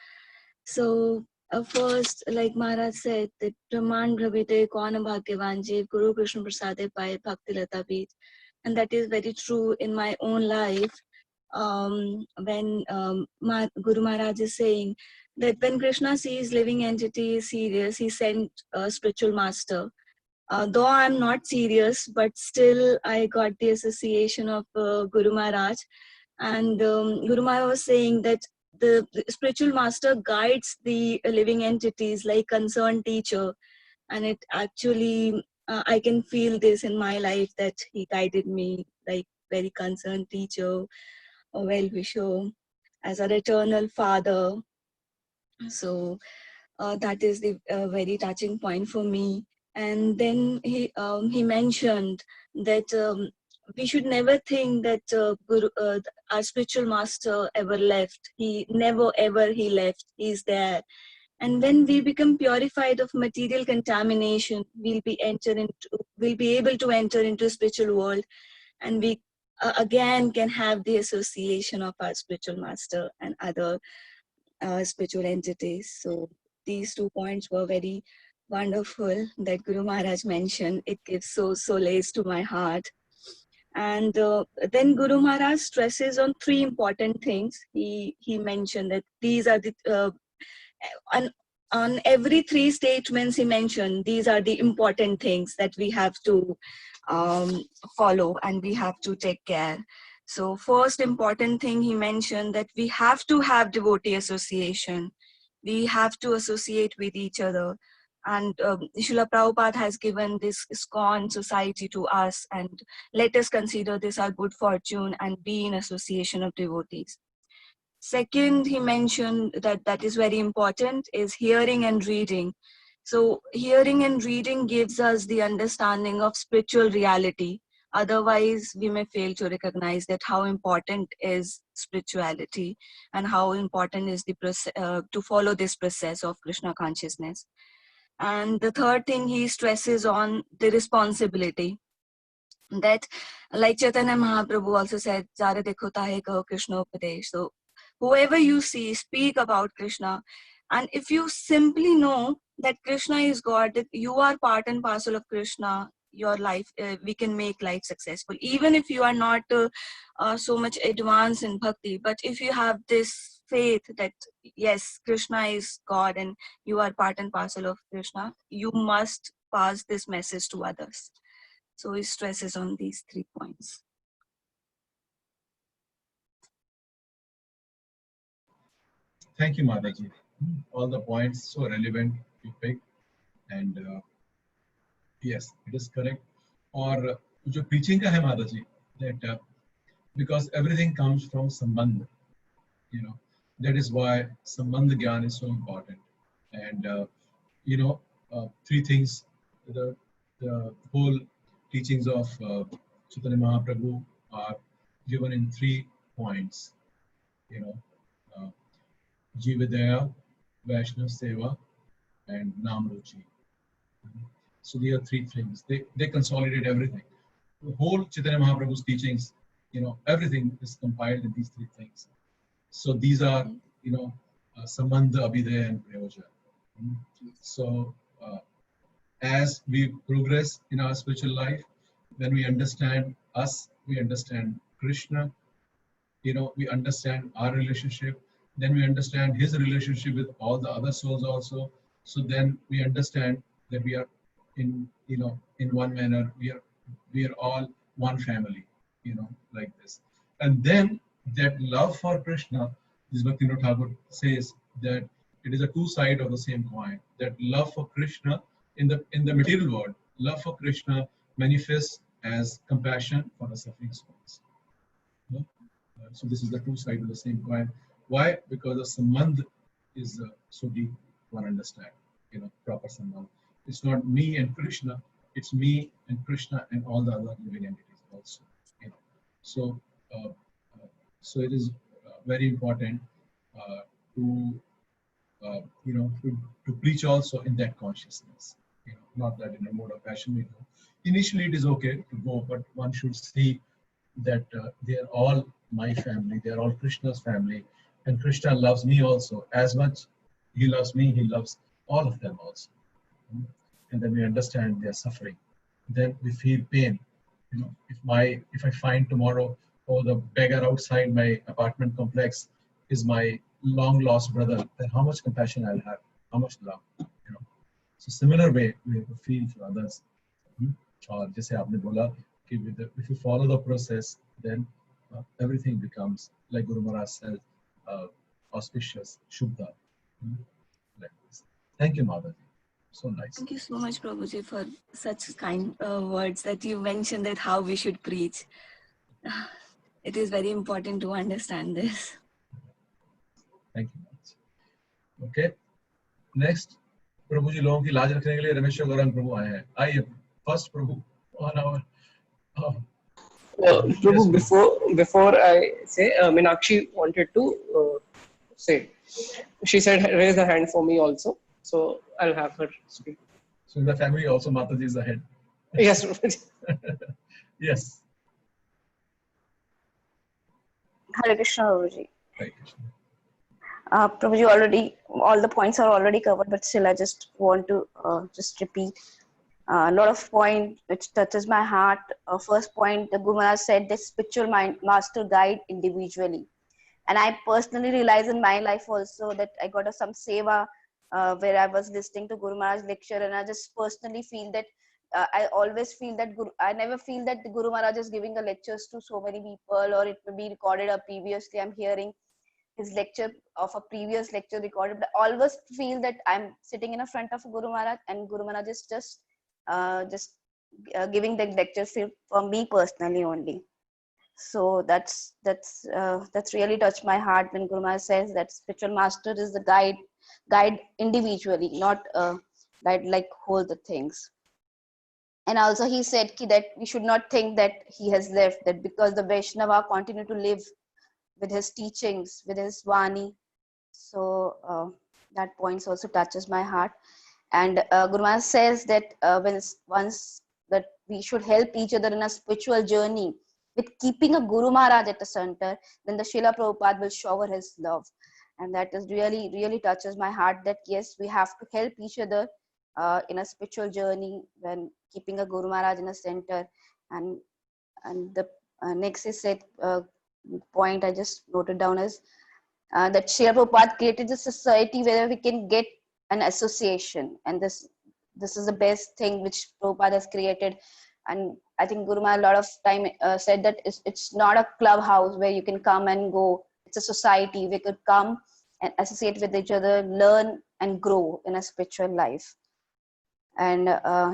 So, first, like Maharaj said, that Brahman Brahmite Kauna Bhagyavan Jeev Guru Krishna Prasade Pai Bhakti Lata Beej. And that is very true in my own life. When Guru Maharaj is saying that when Krishna sees living entity is serious, he sent a spiritual master. Though I'm not serious, but still I got the association of Guru Maharaj. And Guru Maharaj was saying that the spiritual master guides the living entities like concerned teacher. And it actually, I can feel this in my life that he guided me like very concerned teacher, a well-wisher, as an eternal father. So that is the very touching point for me. And then he mentioned that we should never think that our spiritual master ever left. He never ever he left. He's there. And when we become purified of material contamination, we'll be able to enter into spiritual world, and we again can have the association of our spiritual master and other spiritual entities. So these 2 points were very wonderful that Guru Maharaj mentioned. It gives so solace to my heart. And then Guru Maharaj stresses on 3 important things. He mentioned that these are the on every 3 statements he mentioned, these are the important things that we have to follow and we have to take care. So first important thing he mentioned that we have to have devotee association. We have to associate with each other. And Srila Prabhupada has given this ISKCON society to us, and let us consider this our good fortune and be in association of devotees. Second, he mentioned that is very important is hearing and reading. So hearing and reading gives us the understanding of spiritual reality. Otherwise, we may fail to recognize that how important is spirituality and how important is the to follow this process of Krishna consciousness. And the third thing he stresses on the responsibility. That, like Chaitanya Mahaprabhu also said, Jare dekho tahe kaho Krishna upadesh. So whoever you see, speak about Krishna. And if you simply know that Krishna is God, that you are part and parcel of Krishna, your life, we can make life successful. Even if you are not so much advanced in bhakti, but if you have this faith that, yes, Krishna is God and you are part and parcel of Krishna, you must pass this message to others. So he stresses on these 3 points. Thank you, Mataji. All the points so relevant you picked, and yes, it is correct. और जो preaching का है Mataji, that because everything comes from sambandh, you know, that is why sambandh gyan is so important. And 3 things, the whole teachings of Chaitanya Mahaprabhu are given in 3 points, Jividaya, Vaishnav Seva, and Nam Ruchi. So there are 3 things. They consolidate everything. The whole Chaitanya Mahaprabhu's teachings, everything is compiled in these 3 things. So these are, Sambandha, Abhidaya, and Prayoja. So as we progress in our spiritual life, when we understand us, we understand Krishna, we understand our relationship, then we understand his relationship with all the other souls also. So then we understand that we are in one manner, we are all one family, like this. And then that love for Krishna, this Bhaktivinoda Thakur says that it is a 2 sides of the same coin. That love for Krishna in the material world, love for Krishna manifests as compassion for the suffering souls. So this is the 2 sides of the same coin. Why? Because the sambandh is so deep one understand, proper sambandh. It's not me and Krishna, it's me and Krishna and all the other living entities also. So, so it is very important to to preach also in that consciousness. Not that in a mode of passion we go. Initially, it is okay to go, but one should see that they are all my family. They are all Krishna's family, and Krishna loves me also as much. He loves me. He loves all of them also. And then we understand their suffering. Then we feel pain. If I find tomorrow, oh, the beggar outside my apartment complex is my long lost brother, then how much compassion I'll have, how much love. So similar way we have to feel for others. और जैसे आपने बोला कि if you follow the process, then everything becomes, like Guru Maharaj said, auspicious, Shuddha. Like this. Thank you, Mother. So nice. Thank you so much, Prabhuji, for such kind words that you mentioned that how we should preach. It is very important to understand this. Thank you much. Okay. Next, Prabhuji लोगों की लाज रखने के लिए रमेश्वर गौरंग प्रभु आए हैं. आइए, first Prabhu on our. Prabhu, before I say, Meenakshi wanted to say. She said raise a hand for me also, so I'll have her speak. So in the family also Mataji is the head. Yes. Yes. Hare Krishna, Prabhuji. Hare Krishna. Prabhuji, already all the points are already covered, but still I just want to just repeat a lot of points which touches my heart. First point, the Guru Maharaj said the spiritual master guide individually, and I personally realize in my life also that I got some seva where I was listening to Guru Maharaj lecture, and I just personally feel that I always feel that I never feel that the Guru Maharaj is giving the lectures to so many people, or it may be recorded or previously I'm hearing his lecture of a previous lecture recorded, but I always feel that I'm sitting in front of Guru Maharaj, and Guru Maharaj is just giving the lecture for me personally only. So that's really touched my heart when Guru Maharaj says that spiritual master is the guide individually, not guide like whole the things. And also he said that we should not think that he has left, that because the Vaishnava continue to live with his teachings, with his Vani. So that point also touches my heart. And Guru Maharaj says that once that we should help each other in a spiritual journey with keeping a Guru Maharaj at the center, then the Srila Prabhupada will shower his love. And that is really, really touches my heart, that yes, we have to help each other in a spiritual journey when keeping a Guru Maharaj in the center. And the next is said, point I just noted down is that Srila Prabhupada created a society where we can get an association, and this is the best thing which Prabhupada has created. And I think Guru Maharaj a lot of time said that it's not a clubhouse where you can come and go. It's a society. We could come and associate with each other, learn and grow in a spiritual life. And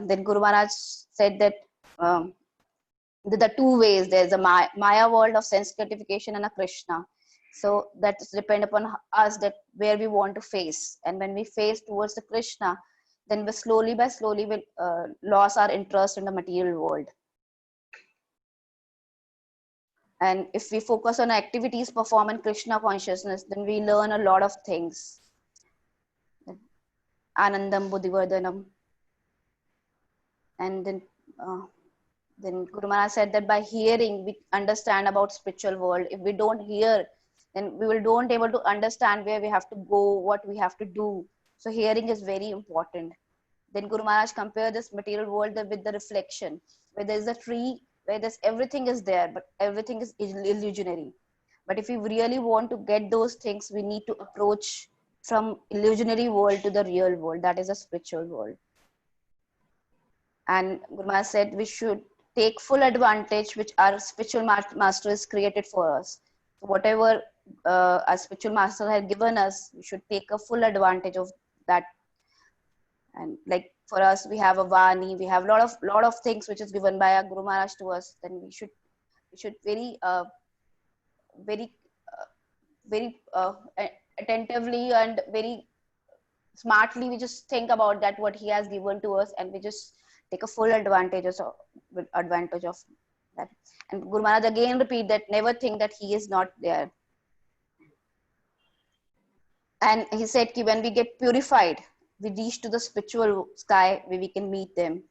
then Guru Maharaj said that there are two ways. There's a Maya world of sense gratification and a Krishna. So that depends upon us, that where we want to face. And when we face towards the Krishna, then we slowly will lose our interest in the material world. And if we focus on activities performed in Krishna consciousness, then we learn a lot of things. Anandam Buddhivardhanam. And then Guru Maharaj said that by hearing, we understand about spiritual world. If we don't hear, then we don't able to understand where we have to go, what we have to do. So hearing is very important. Then Guru Maharaj compared this material world with the reflection, where there is a tree, where there's everything is there, but everything is illusionary. But if we really want to get those things, we need to approach from illusionary world to the real world, that is a spiritual world. And Guru Maharaj said we should take full advantage which our spiritual master has created for us. So whatever our spiritual master had given us, we should take a full advantage of that. And like for us, we have a Vani, we have lot of things which is given by our Guru Maharaj to us. Then we should very attentively and very smartly, we just think about that what he has given to us, and we just take a full advantage of that. That. And Guru Maharaj again repeat that never think that he is not there. And he said that when we get purified, we reach to the spiritual sky where we can meet them.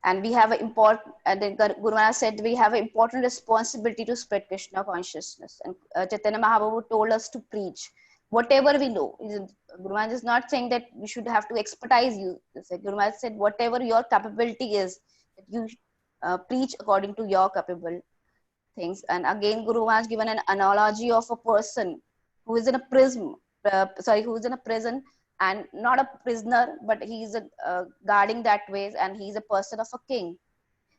And we have an important, and then Guru Maharaj said we have an important responsibility to spread Krishna consciousness. And Chaitanya Mahaprabhu told us to preach whatever we know. Guru Maharaj is not saying that we should have to expertise you. Guru Maharaj said whatever your capability is, that you preach according to your capable things. And again, Guru Maharaj given an analogy of a person who is in a prison, who is in a prison and not a prisoner, but he is guarding that ways, and he is a person of a king.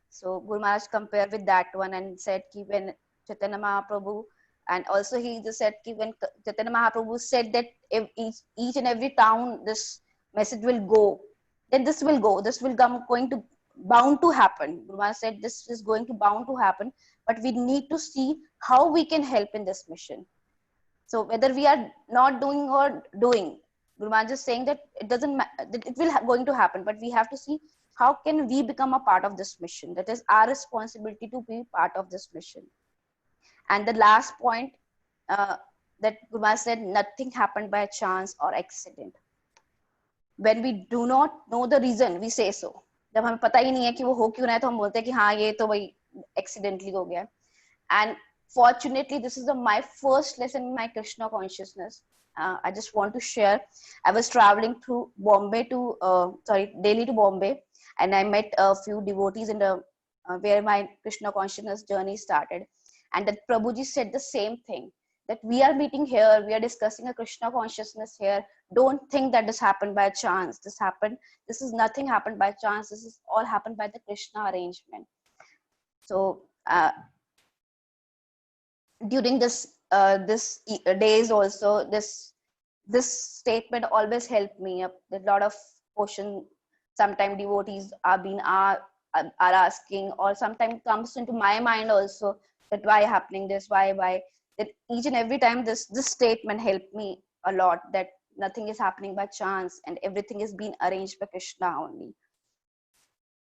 So Guru Maharaj compared with that one and said ki when Chaitanya Mahaprabhu, and also he just said ki when Chaitanya Mahaprabhu said that if each and every town this message will go, then this will go, this will come, going to bound to happen. Guru Maharaj said this is going to bound to happen, but we need to see how we can help in this mission. So whether we are not doing or doing, Guru Maharaj is saying that it doesn't matter, it will going to happen, but we have to see how can we become a part of this mission. That is our responsibility to be part of this mission. And the last point that Guru Maharaj said, nothing happened by chance or accident. When we do not know the reason, we say so. जब हमें पता ही नहीं है कि वो हो क्यों रहा है तो हम बोलते हैं कि हाँ ये तो भाई accidentally हो गया. And fortunately, this is my first lesson in my Krishna consciousness. I just want to share. I was traveling through Delhi to Bombay, and I met a few devotees in the where my Krishna consciousness journey started. And that Prabhuji said the same thing, that we are meeting here, we are discussing a Krishna consciousness here. Don't think that this happened by chance. This is nothing happened by chance. This is all happened by the Krishna arrangement. So during this days also, this statement always helped me up. There's a lot of questions. Sometimes devotees are asking, or sometimes comes into my mind also that why happening this, why. That each and every time this statement helped me a lot. That nothing is happening by chance, and everything is being arranged by Krishna only.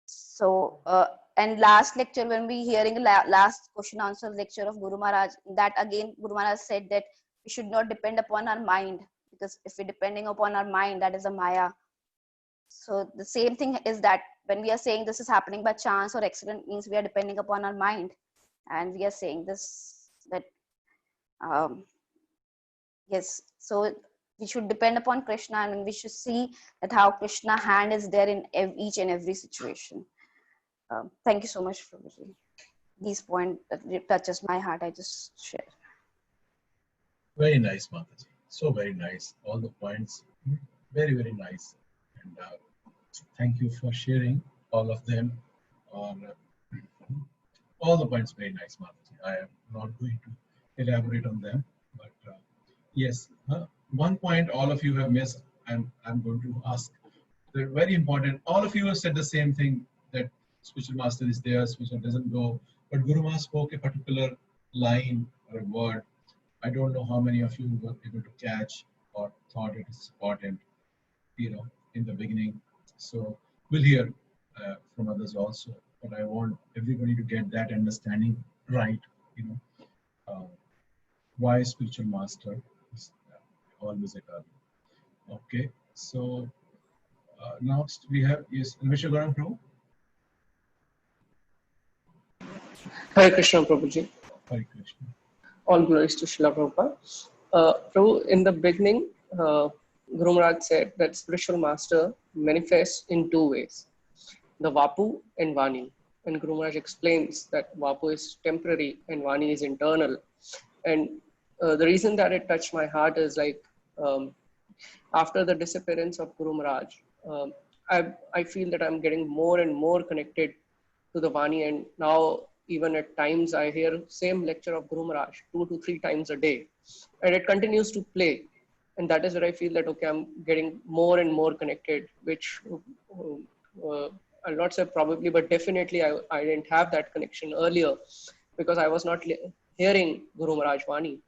So. And last lecture, when we hearing last question answer lecture of Guru Maharaj, that again Guru Maharaj said that we should not depend upon our mind, because if we're depending upon our mind, that is a Maya. So the same thing is that when we are saying this is happening by chance or accident, means we are depending upon our mind, and we are saying this, that yes, so we should depend upon Krishna, and we should see that how Krishna hand is there in each and every situation. Thank you so much for these points that touches my heart. I just shared. Very nice, Mataji. So very nice. All the points, very, very nice. And thank you for sharing all of them. All the points very nice, Mataji. I am not going to elaborate on them, but yes, one point all of you have missed, and I'm going to ask. They're very important. All of you have said the same thing, that spiritual master is there, spiritual doesn't go. But Guru Maharaj spoke a particular line or a word. I don't know how many of you were able to catch or thought it is important, in the beginning. So we'll hear from others also. But I want everybody to get that understanding right, why spiritual master is always a God. Okay, so next we have is Vishwa Garam Prabhu. Hare Krishna, Prabhuji. Hare Krishna. All glories to Srila Prabhupada. Prabhu, in the beginning, Guru Maharaj said that spiritual master manifests in two ways, the Vapu and Vani. And Guru Maharaj explains that Vapu is temporary and Vani is internal. And the reason that it touched my heart is like, after the disappearance of Guru Maharaj, I feel that I'm getting more and more connected to the Vani, and now even at times I hear same lecture of Guru Maharaj 2 to 3 times a day, and it continues to play. And that is where I feel that, okay, I'm getting more and more connected, which I'll not say probably, but definitely I didn't have that connection earlier, because I was not hearing Guru Maharaj Vani.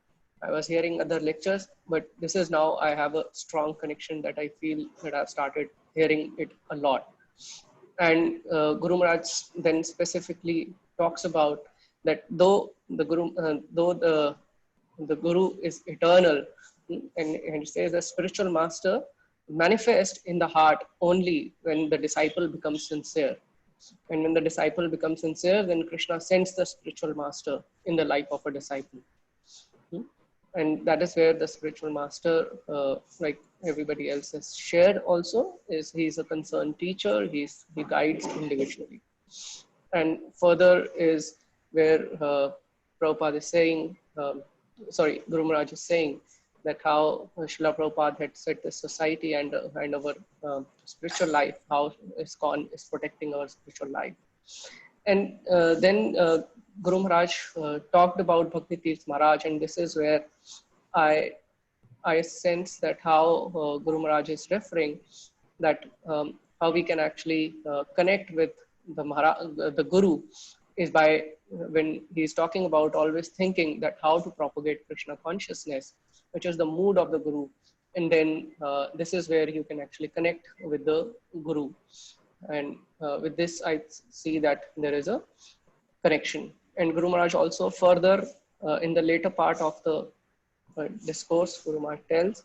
I was hearing other lectures, but this is now I have a strong connection that I feel that I've started hearing it a lot. And Guru Maharaj then specifically talks about that though the Guru is eternal, and it says the spiritual master manifests in the heart only when the disciple becomes sincere. And when the disciple becomes sincere, then Krishna sends the spiritual master in the life of a disciple. And that is where the spiritual master, like everybody else has shared also, is he's a concerned teacher, he guides individually. And further is where Prabhupada is saying, Guru Maharaj is saying that how Srila Prabhupada had set this society and our spiritual life, how ISKCON is protecting our spiritual life. And then Guru Maharaj talked about Bhakti Charu Maharaj, and this is where I sense that how Guru Maharaj is referring, that how we can actually connect with the Guru is by when he's talking about always thinking that how to propagate Krishna consciousness, which is the mood of the Guru. And then this is where you can actually connect with the Guru. And with this, I see that there is a connection. And Guru Maharaj also further in the later part of the discourse, Guru Maharaj tells,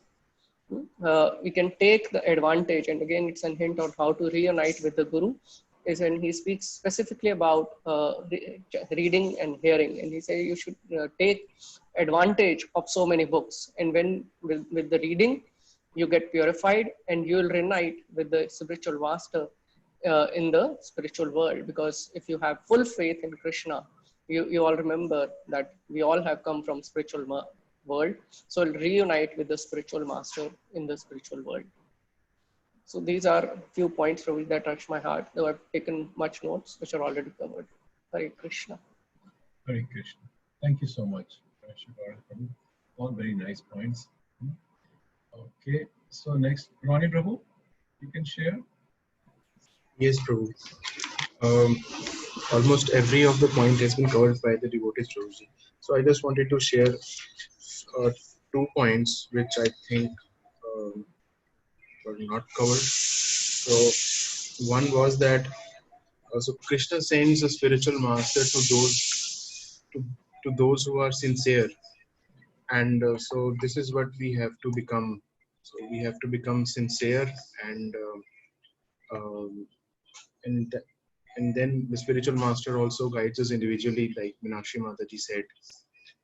we can take the advantage, and again it's a hint on how to reunite with the Guru, is when he speaks specifically about reading and hearing. And he says you should take advantage of so many books. And when with the reading, you get purified and you will reunite with the spiritual master in the spiritual world. Because if you have full faith in Krishna, you all remember that we all have come from spiritual world. So reunite with the spiritual master in the spiritual world. So these are a few points that touch my heart, though I've taken much notes which are already covered. Hare Krishna. Hare Krishna. Thank you so much. All very nice points. Okay, so next, Ronnie Prabhu, you can share. Yes, Prabhu. Almost every of the point has been covered by the devotees, Prabhuji. So I just wanted to share 2 points which I think were not covered. So one was that so Krishna sends a spiritual master to those who are sincere, and so this is what we have to become. So we have to become sincere, and then the spiritual master also guides us individually, like Meenakshi Mataji said.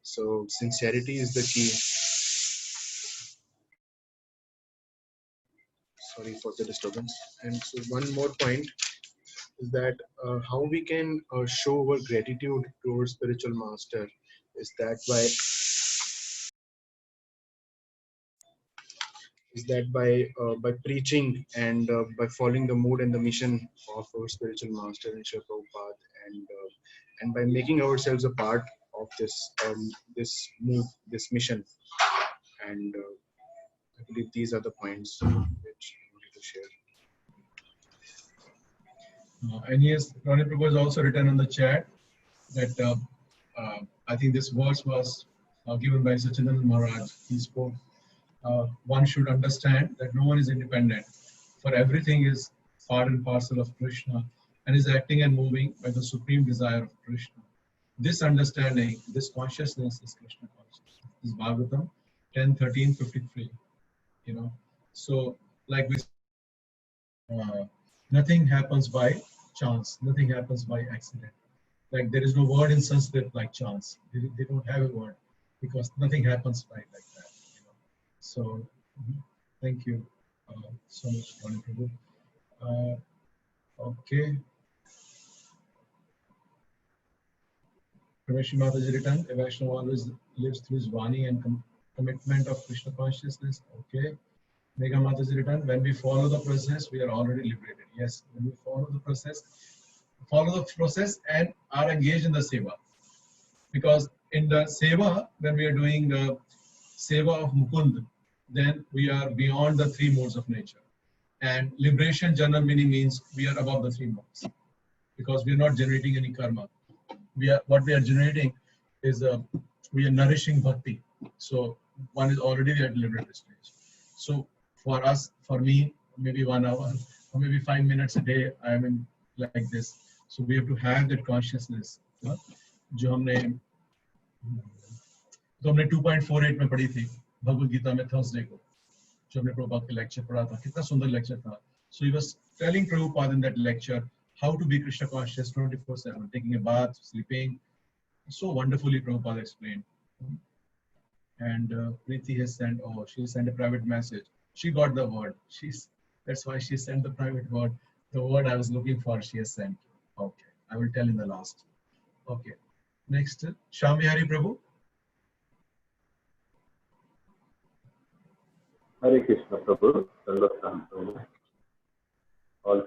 So sincerity is the key. Sorry for the disturbance. And so one more point is that how we can show our gratitude to our spiritual master is that by preaching and by following the mood and the mission of our spiritual master and Srila Prabhupada, and by making ourselves a part of this mission. And I believe these are the points which I wanted to share. And yes, Ronnie Prabhu has also written on the chat that I think this verse was given by Sachidanand Maharaj. He spoke, one should understand that no one is independent, for everything is part and parcel of Krishna and is acting and moving by the supreme desire of Krishna. This understanding, this consciousness is Krishna consciousness. This is Bhagavatam 10:13-53. You know, so like we nothing happens by chance, nothing happens by accident. Like there is no word in Sanskrit like chance. They don't have a word because nothing happens by like that. You know? So thank you so much, Ronnie Prabhu. Okay. Ramesh Mataji written, a Vaishnava always lives through his Vani and commitment of Krishna consciousness. Okay. Megha Mataji written, when we follow the process, we are already liberated. Yes, when we follow the process and are engaged in the seva. Because in the seva, when we are doing the seva of Mukund, then we are beyond the 3 modes of nature. And liberation, general meaning means we are above the 3 modes. Because we are not generating any karma. What we are generating is we are nourishing bhakti. So one is already at liberated stage. So for us, for me, maybe 1 hour or maybe 5 minutes a day, I am in like this. So we have to have that consciousness जो हमने 2.48 में पढ़ी थी भगवद गीता में Thursday को, जो हमने प्रभुपाद का लेक्चर पढ़ा था, कितना सुंदर लेक्चर था. So he was telling Prabhupada in that lecture how to be Krishna conscious 24/7, taking a bath, sleeping. So wonderfully Prabhupada explained. And Preeti has sent, she sent a private message. She got the word. That's why she sent the private word. The word I was looking for, she has sent. Okay, I will tell in the last. Okay, next, Shami Hari Prabhu. Hare Krishna Prabhu, all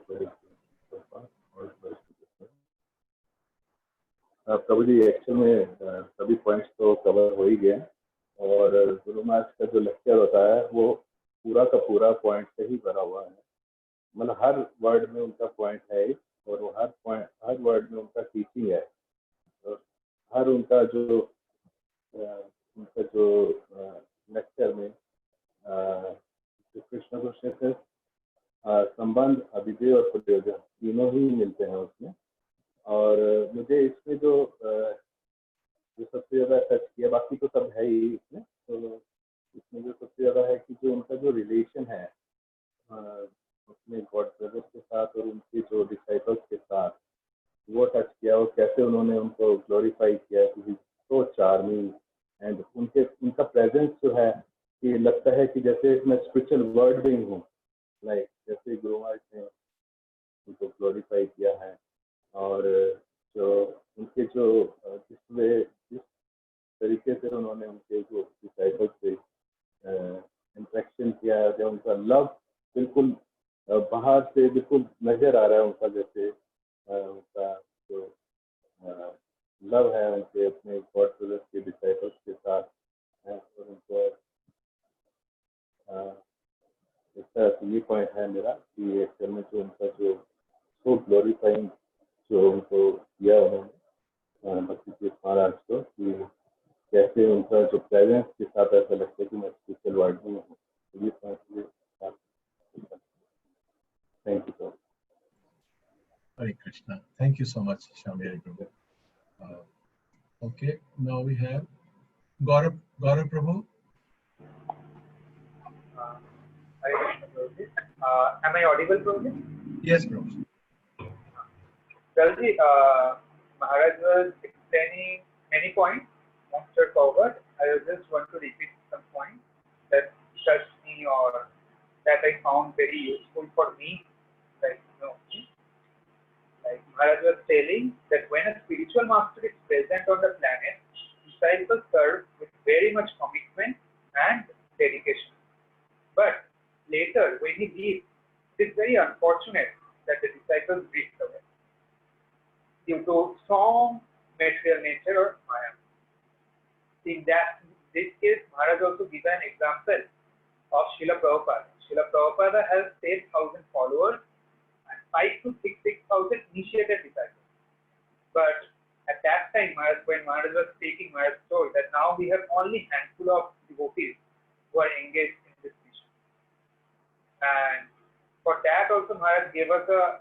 Prabhu ji actual में सभी points तो cover हो ही गए, और गुरु महाराज का जो lecture होता है वो पूरा का पूरा पॉइंट से ही भरा हुआ है. मतलब हर वर्ड में उनका पॉइंट है, और वो हर वर्ड में उनका टीचिंग है, और हर उनका जो लेक्चर में कृष्ण कृष्ण से संबंध, अभिधेय और प्रयोजन तीनों ही मिलते हैं उसमें. और मुझे इसमें जो सबसे ज्यादा टच किया, बाकी तो सब है ही इसमें, तो इसमें जो सबसे ज्यादा है कि जो उनका जो रिलेशन है अपने गॉड ब्रदर्स के साथ और उनके जो डिसाइपल्स के साथ, वो टच किया, और कैसे उन्होंने उनको ग्लोरीफाई किया कि सो चार्मिंग, एंड उनका प्रेजेंस जो है कि लगता है कि जैसे मैं स्पिरिचुअल वर्ल्ड में ही हूँ, लाइक जैसे गुरु महाराज ने उनको ग्लोरीफाई किया है. और जो उनके जो जिस तरीके से उन्होंने उनके जो डिसाइपल्स से इंटरेक्शन किया है, जब उनका लव बिल्कुल बाहर से बिल्कुल नजर आ रहा है, उनका जैसे उनका जो लव है उनके अपने गॉड ब्रदर्स के डिसाइपल्स के साथ है, और उनको इस तरह से ये पॉइंट है मेरा कि एक्चुअल में जो उनका जो सो ग्लोरीफाइंग जो उनको किया उन्होंने भक्ति महाराज को, कि कैसे उनका जो प्रेजेंस के साथ ऐसा लगता है कि मैं स्पिरिचुअल वर्ल्ड में हूँ. ये thank you sir. Hare Krishna. Thank you so much, Shami Hari Prabhu. Okay, now we have Gaurav Prabhu. Hare Krishna Prabhuji. Am I audible, Prabhuji? Yes, Prabhu. Prabhuji, Maharaj was explaining many points, not straightforward. I just want to repeat some points that touched me or that I found very useful for me. Like Maharaj was telling that when a spiritual master is present on the planet, disciples serve with very much commitment and dedication. But later, when he leaves, it is very unfortunate that the disciples drift away due to strong material nature or maya. In this case, Maharaj also gives an example of Srila Prabhupada. Srila Prabhupada has 10,000 followers and 5,000 to 6,000 initiated disciples. But at that time, when Maharaj was speaking, Maharaj told that now we have only handful of devotees who are engaged in this mission. And for that also Maharaj gave us a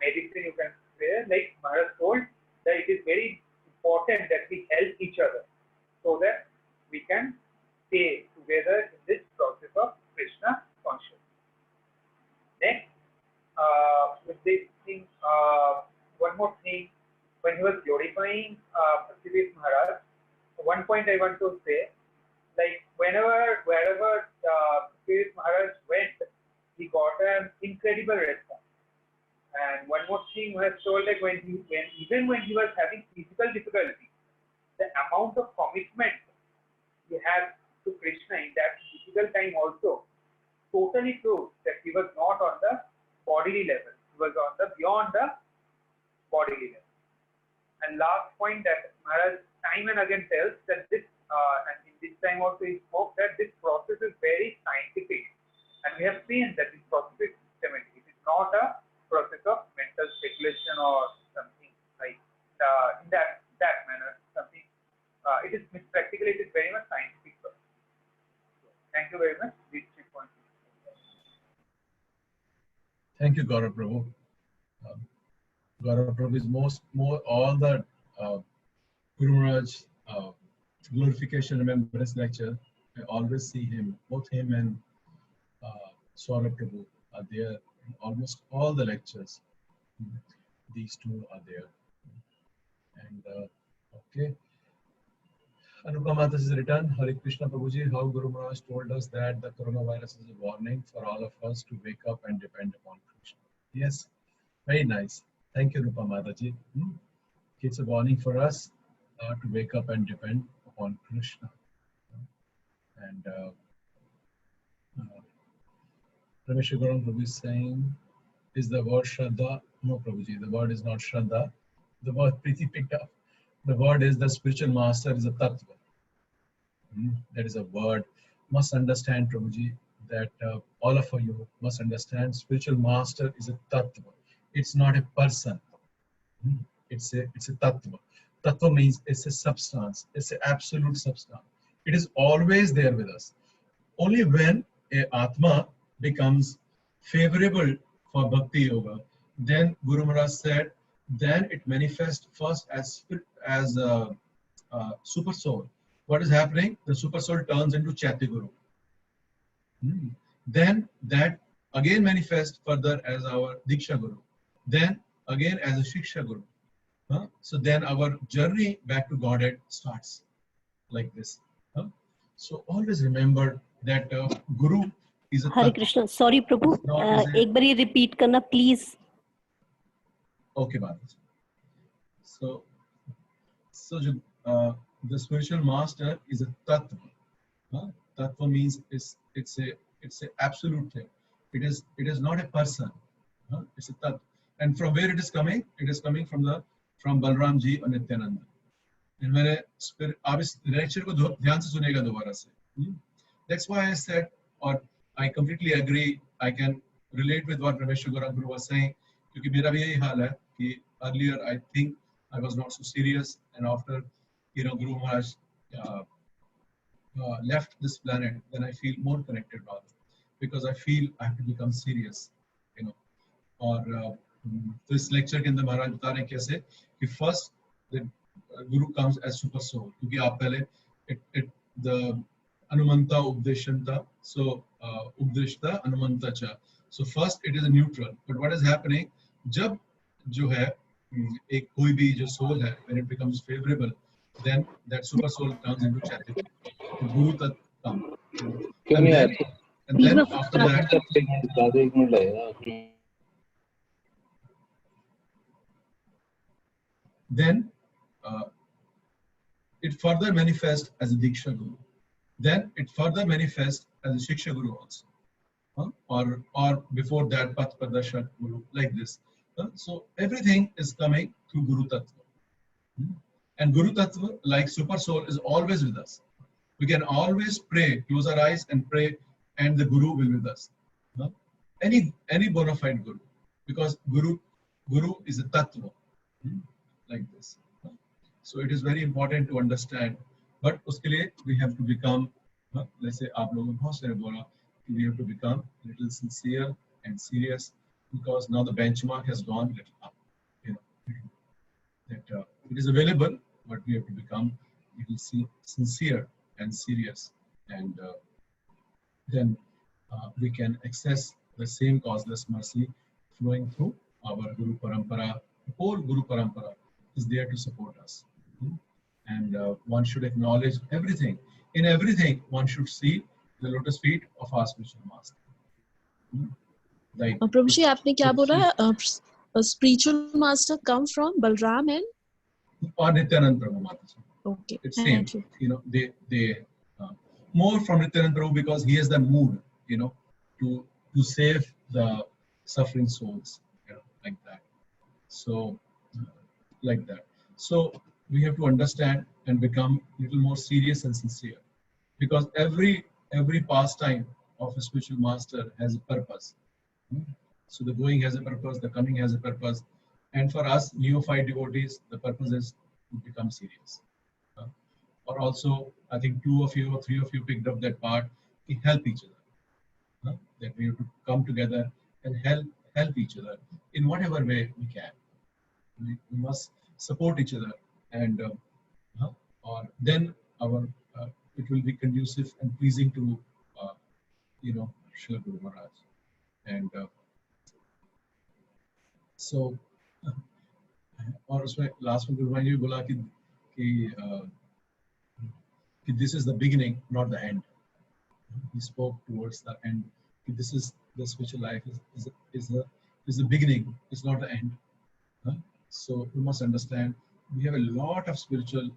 medicine, you can say. Like Maharaj told that it is very important that we help each other so that we can stay together in this process of Krishna consciousness. Next, with this thing, one more thing, when he was glorifying Bhakti Maharaj, one point I want to say, like wherever Bhakti Maharaj went, he got an incredible response. And one more thing was told, like even when he was having physical difficulty, the amount of commitment he had to Krishna in that difficult time also totally proves that he was not on the bodily level. He was on the beyond the bodily level. And last point that Maharaj time and again tells that this, and in this time also he spoke that this process is very scientific. And we have seen that this process is systematic. It is not a process of mental speculation or something like in that manner. Something. It is practically it is very much scientific process. So, thank you very much. These 3 points. Thank you, Gaurav Prabhu. Gaurav Prabhu is more all the Guru Maharaj glorification remembrance lecture. I always see him, both him and Saurabh Prabhu are there in almost all the lectures. These two are there. And okay. Anupama, this is written. Hare Krishna Prabhuji, how Guru Maharaj told us that the coronavirus is a warning for all of us to wake up and depend upon Krishna. Yes, very nice. Thank you, Anupama Mataji. It's a warning for us to wake up and depend upon Krishna. And Ramesh Garam Prabhu is saying, is the word Shraddha? No, Prabhuji, the word is not Shraddha. The word Preeti picked up. The word is the spiritual master is a tattva. That is a word. Must understand, Prabhuji, that all of you must understand spiritual master is a tattva. It's not a person. It's a tattva. Tattva means it's a substance. It's an absolute substance. It is always there with us. Only when a Atma becomes favorable for Bhakti Yoga, then Guru Maharaj said, then it manifests first as super soul. What is happening? The super soul turns into Chaitya Guru. Then that again manifests further as our Diksha Guru. Then again as a Shiksha Guru. So then our journey back to Godhead starts like this. So always remember that Guru is a Hare Krishna. Sorry, Prabhu. एक बारी repeat करना, please. Okay, Bharat. So the spiritual master is a tattva. Tattva means it's a absolute thing. It is not a person. It's a tattva. And from where it is coming? It is coming from Balram ji and Nityananda. And मैंने आप इस lecture को ध्यान से सुनेगा दोबारा से. That's why I said, or I completely agree. I can relate with what Ramesh Guru was saying. क्योंकि मेरा भी यही हाल है कि earlier I think I was not so serious, and after Guru Maharaj left this planet, then I feel more connected rather, because I feel I have to become serious, और तो इस lecture के अंदर महाराज बता रहे हैं कैसे कि first the Guru comes as super soul, क्योंकि आप पहले the Anumanta Updeshanta, so Updeshta Anumanta cha. So first it is a neutral, but what is happening? जब जो है एक कोई भी जो soul है, when it becomes favorable, then that super soul turns into Chaitya Guru tat come. And then after that, then it further manifests as a Diksha Guru. Then it further manifests as a Shiksha Guru also. Or before that, Path Pradasha Guru, like this. So everything is coming through Guru Tattva. And Guru Tattva, like Super Soul, is always with us. We can always pray, close our eyes and pray, and the Guru will be with us. Any bona fide Guru. Because Guru is a Tattva. Like this. So it is very important to understand. But uske liye we have to become, let's say, aap logon bahut sare bola, we have to become a little sincere and serious, because now the benchmark has gone a little up. That it is available, but we have to become a little sincere and serious, and then we can access the same causeless mercy flowing through our Guru Parampara. The whole Guru Parampara is there to support us. And one should acknowledge everything. In everything, one should see the lotus feet of our spiritual master. Like Prabhuji, आपने क्या बोला? Spiritual master come from Balram and or Nityananda Prabhu Mataji. Okay. It's same. They more from Nityananda Prabhu, because he has the mood, to save the suffering souls, like that. So, like that. So we have to understand and become a little more serious and sincere, because every pastime of a spiritual master has a purpose. So the going has a purpose, the coming has a purpose, and for us neophyte devotees, the purpose is to become serious. Or also, I think 2 of you or 3 of you picked up that part. We help each other. That we have to come together and help each other in whatever way we can. we must support each other, and or then our it will be conducive and pleasing to Srila Guru Maharaj. And so और उसमें last में गुरु भाई ने भी बोला कि this is the beginning, not the end. He spoke towards the end. This is the spiritual life is the beginning. It's not the end. So we must understand we have a lot of spiritual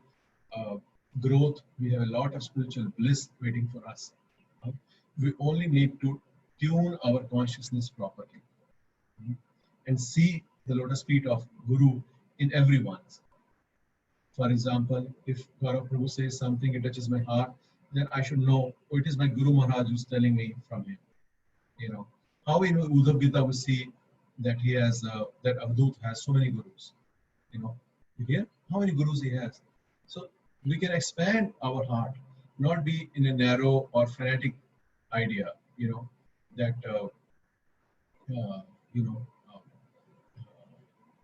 growth. We have a lot of spiritual bliss waiting for us. We only need to tune our consciousness properly and see the lotus feet of Guru in everyone. For example, if Gaurav Prabhu says something, it touches my heart, then I should know, oh, it is my Guru Maharaj who's telling me from him. How in Uddhav Gita we see that he has, that Avadut has so many gurus. You hear how many gurus he has. So we can expand our heart, not be in a narrow or fanatic idea, that,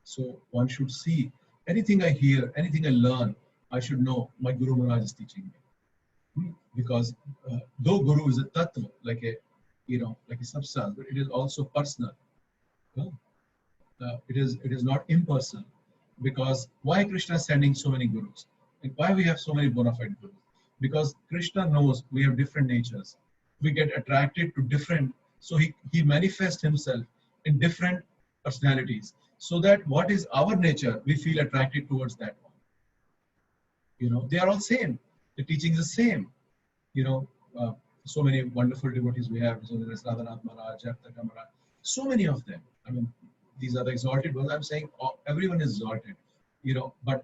so one should see anything I hear, anything I learn, I should know my Guru Maharaj is teaching me. Because though Guru is a tattva, like a substance, but it is also personal. It is not impersonal. Because why Krishna is sending so many gurus? And why we have so many bona fide gurus? Because Krishna knows we have different natures. We get attracted to different, so he manifests himself in different personalities. So that what is our nature, we feel attracted towards that one. They are all same. The teaching is the same. So many wonderful devotees we have. So there is Radhanath Maharaj, Jagtaka Maharaj, so many of them. I mean, these are the exalted ones. I'm saying everyone is exalted. But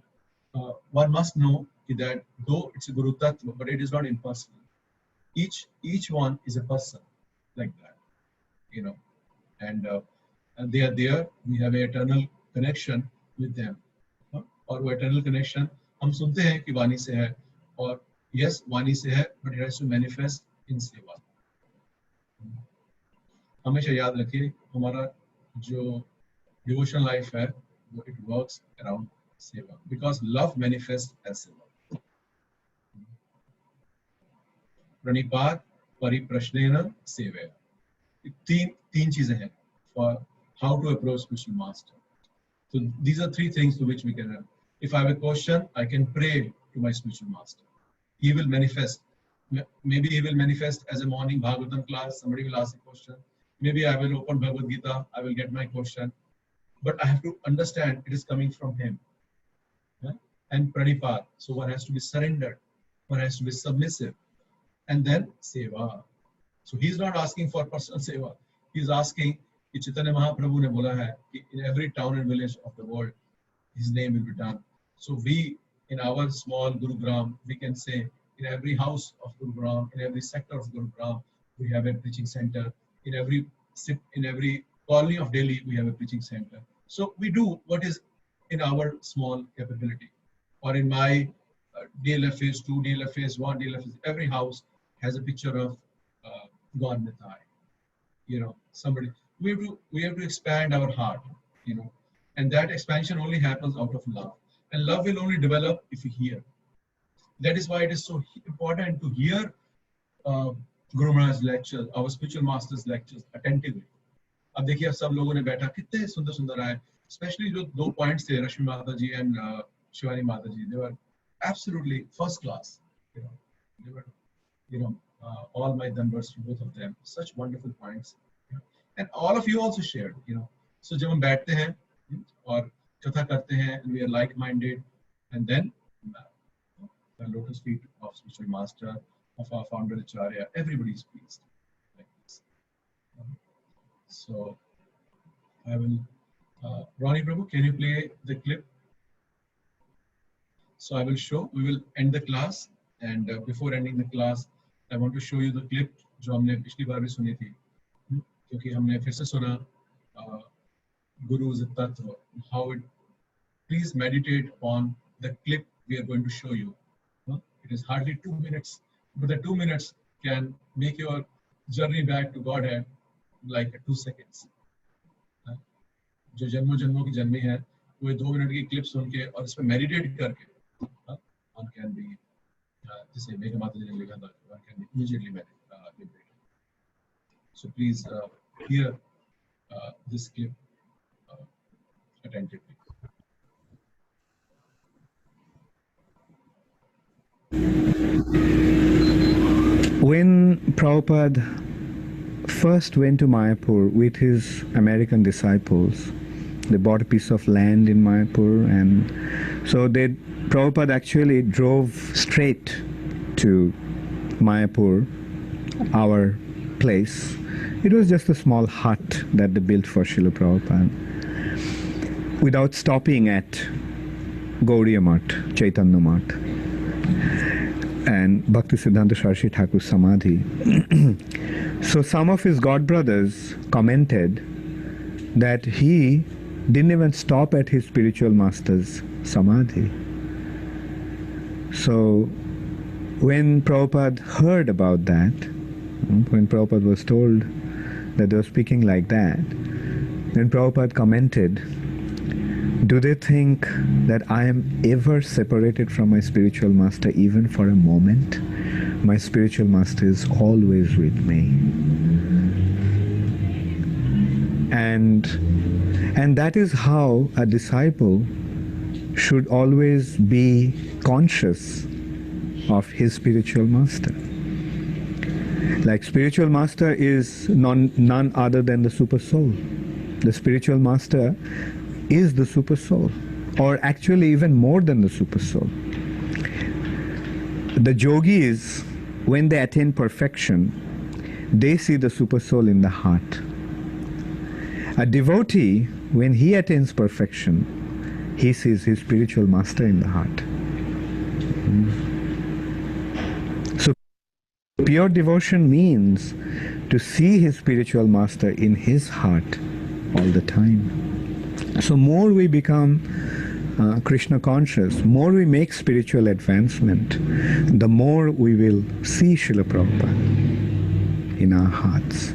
one must know that though it's a Guru Tattva, but it is not impersonal. Each one is a person like that. And they are there. We have an eternal connection with them. और वो eternal connection हम सुनते हैं कि वाणी से है, और yes वाणी से है, but it has to manifest in सेवा. हमेशा याद रखिए हमारा जो devotional life है वो it works around सेवा, because love manifests as सेवा. प्रणिपात परिप्रश्नेन सेवया. तीन चीजें हैं for how to approach spiritual master. So these are three things to which we can have. If I have a question, I can pray to my spiritual master. He will manifest. Maybe he will manifest as a morning Bhagavatam class. Somebody will ask a question. Maybe I will open Bhagavad Gita. I will get my question. But I have to understand it is coming from him. And pranipat. So one has to be surrendered. One has to be submissive. And then seva. So he is not asking for personal seva. He is asking, Chaitanya Mahaprabhu ne bola hai ki in every town and village of the world, his name will be done. So we, in our small Gurugram, we can say, in every house of Gurugram, in every sector of Gurugram, we have a preaching center. In every colony of Delhi, we have a preaching center. So we do what is in our small capability. Or in my DLFS 2, DLFS 1, DLFS, every house has a picture of God Nitai. Somebody. We have to expand our heart, and that expansion only happens out of love. And love will only develop if we hear. That is why it is so important to hear Guru Maharaj's lectures, our spiritual master's lectures attentively. अब देखिए अब सब लोगों ने बैठा कितने सुंदर सुंदर आए, especially जो 2 points थे Rashmi Mata ji and Shivani Mata ji, they were absolutely first class. They were, all my numbers from both of them, such wonderful points. And all of you also shared, So जब हम बैठते हैं और कथा करते हैं, and we are like-minded, and then the lotus feet of spiritual master, of our founder Acharya, everybody is pleased like this. So I will, Ronnie Prabhu, can you play the clip? So I will show. We will end the class, and before ending the class, I want to show you the clip जो हमने पिछली बार भी सुनी थी. क्योंकि हमने फिर से सुना Guru's Tattva, how it, please meditate on the clip we are going to show you. It is hardly 2 minutes, but the 2 minutes can make your journey back to Godhead like 2 seconds. जो जन्मों जन्मों की जन्मी है, वो 2 minute की clip सुन के और इस पे मेडिटेट करके one can be जैसे मेघा माता जी ने लिखा था, one can be immediately liberated. So please hear this clip attentively. When Prabhupada first went to Mayapur with his American disciples, they bought a piece of land in Mayapur, and so Prabhupada actually drove straight to Mayapur, our place. It was just a small hut that they built for Srila Prabhupada, without stopping at Gauriya Math, Chaitanya Math, and Bhakti Siddhanta Saraswati Thakur's Samadhi. So some of his godbrothers commented that he didn't even stop at his spiritual master's Samadhi. So when Prabhupada heard about that, when Prabhupada was told that they were speaking like that, then Prabhupada commented, do they think that I am ever separated from my spiritual master even for a moment? My spiritual master is always with me. And that is how a disciple should always be conscious of his spiritual master. Like spiritual master is none other than the super soul. The spiritual master is the super soul, or actually even more than the super soul. The yogis, when they attain perfection, they see the super soul in the heart. A devotee, when he attains perfection, he sees his spiritual master in the heart. So pure devotion means to see his spiritual master in his heart all the time. So more we become Krishna conscious, more we make spiritual advancement, the more we will see Srila Prabhupada in our hearts.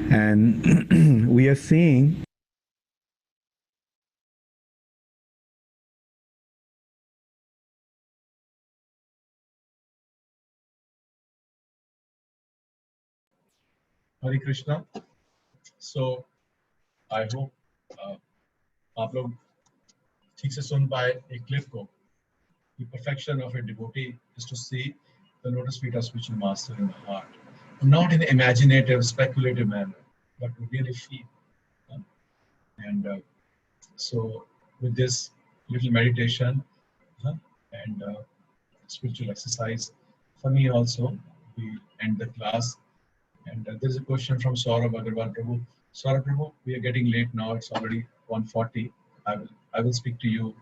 And we are seeing Hare Krishna. So I hope आप लोग ठीक से सुन पाए एक clip को. The perfection of a devotee is to see the lotus feet of spiritual master in the heart, not in an imaginative, speculative manner, but to really feel. And so with this little meditation and spiritual exercise, for me also, we end the class. And there is a question from Saurabh Agarwal Prabhu. Saurabh Prabhu, we are getting late now. It's already 1:40. I will speak to you.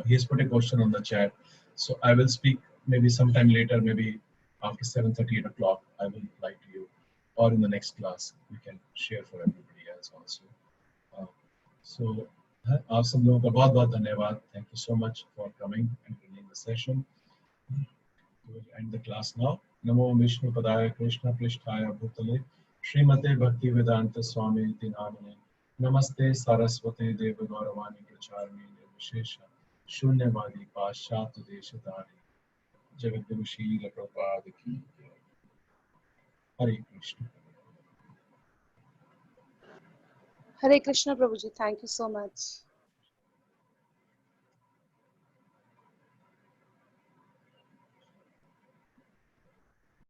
He has put a question on the chat. So I will speak maybe sometime later, maybe after 7:30, 8 o'clock. I will reply to you. Or in the next class, we can share for everybody else also. So आप सब लोगों का बहुत बहुत धन्यवाद. Thank you so much for coming and attending the session. We will end the class now. Namo Vishnu Padaya Krishna Prishtaya Bhutale Srimate Bhakti Vedanta Swami Namane Namaste Saraswate Deva Gauravani Pracharani Nirvishesha Shunyavadi Pashyata Deshatari Jagadguru Srila Prabhupada Ki Hare Krishna. Hare Krishna Prabhuji, thank you so much.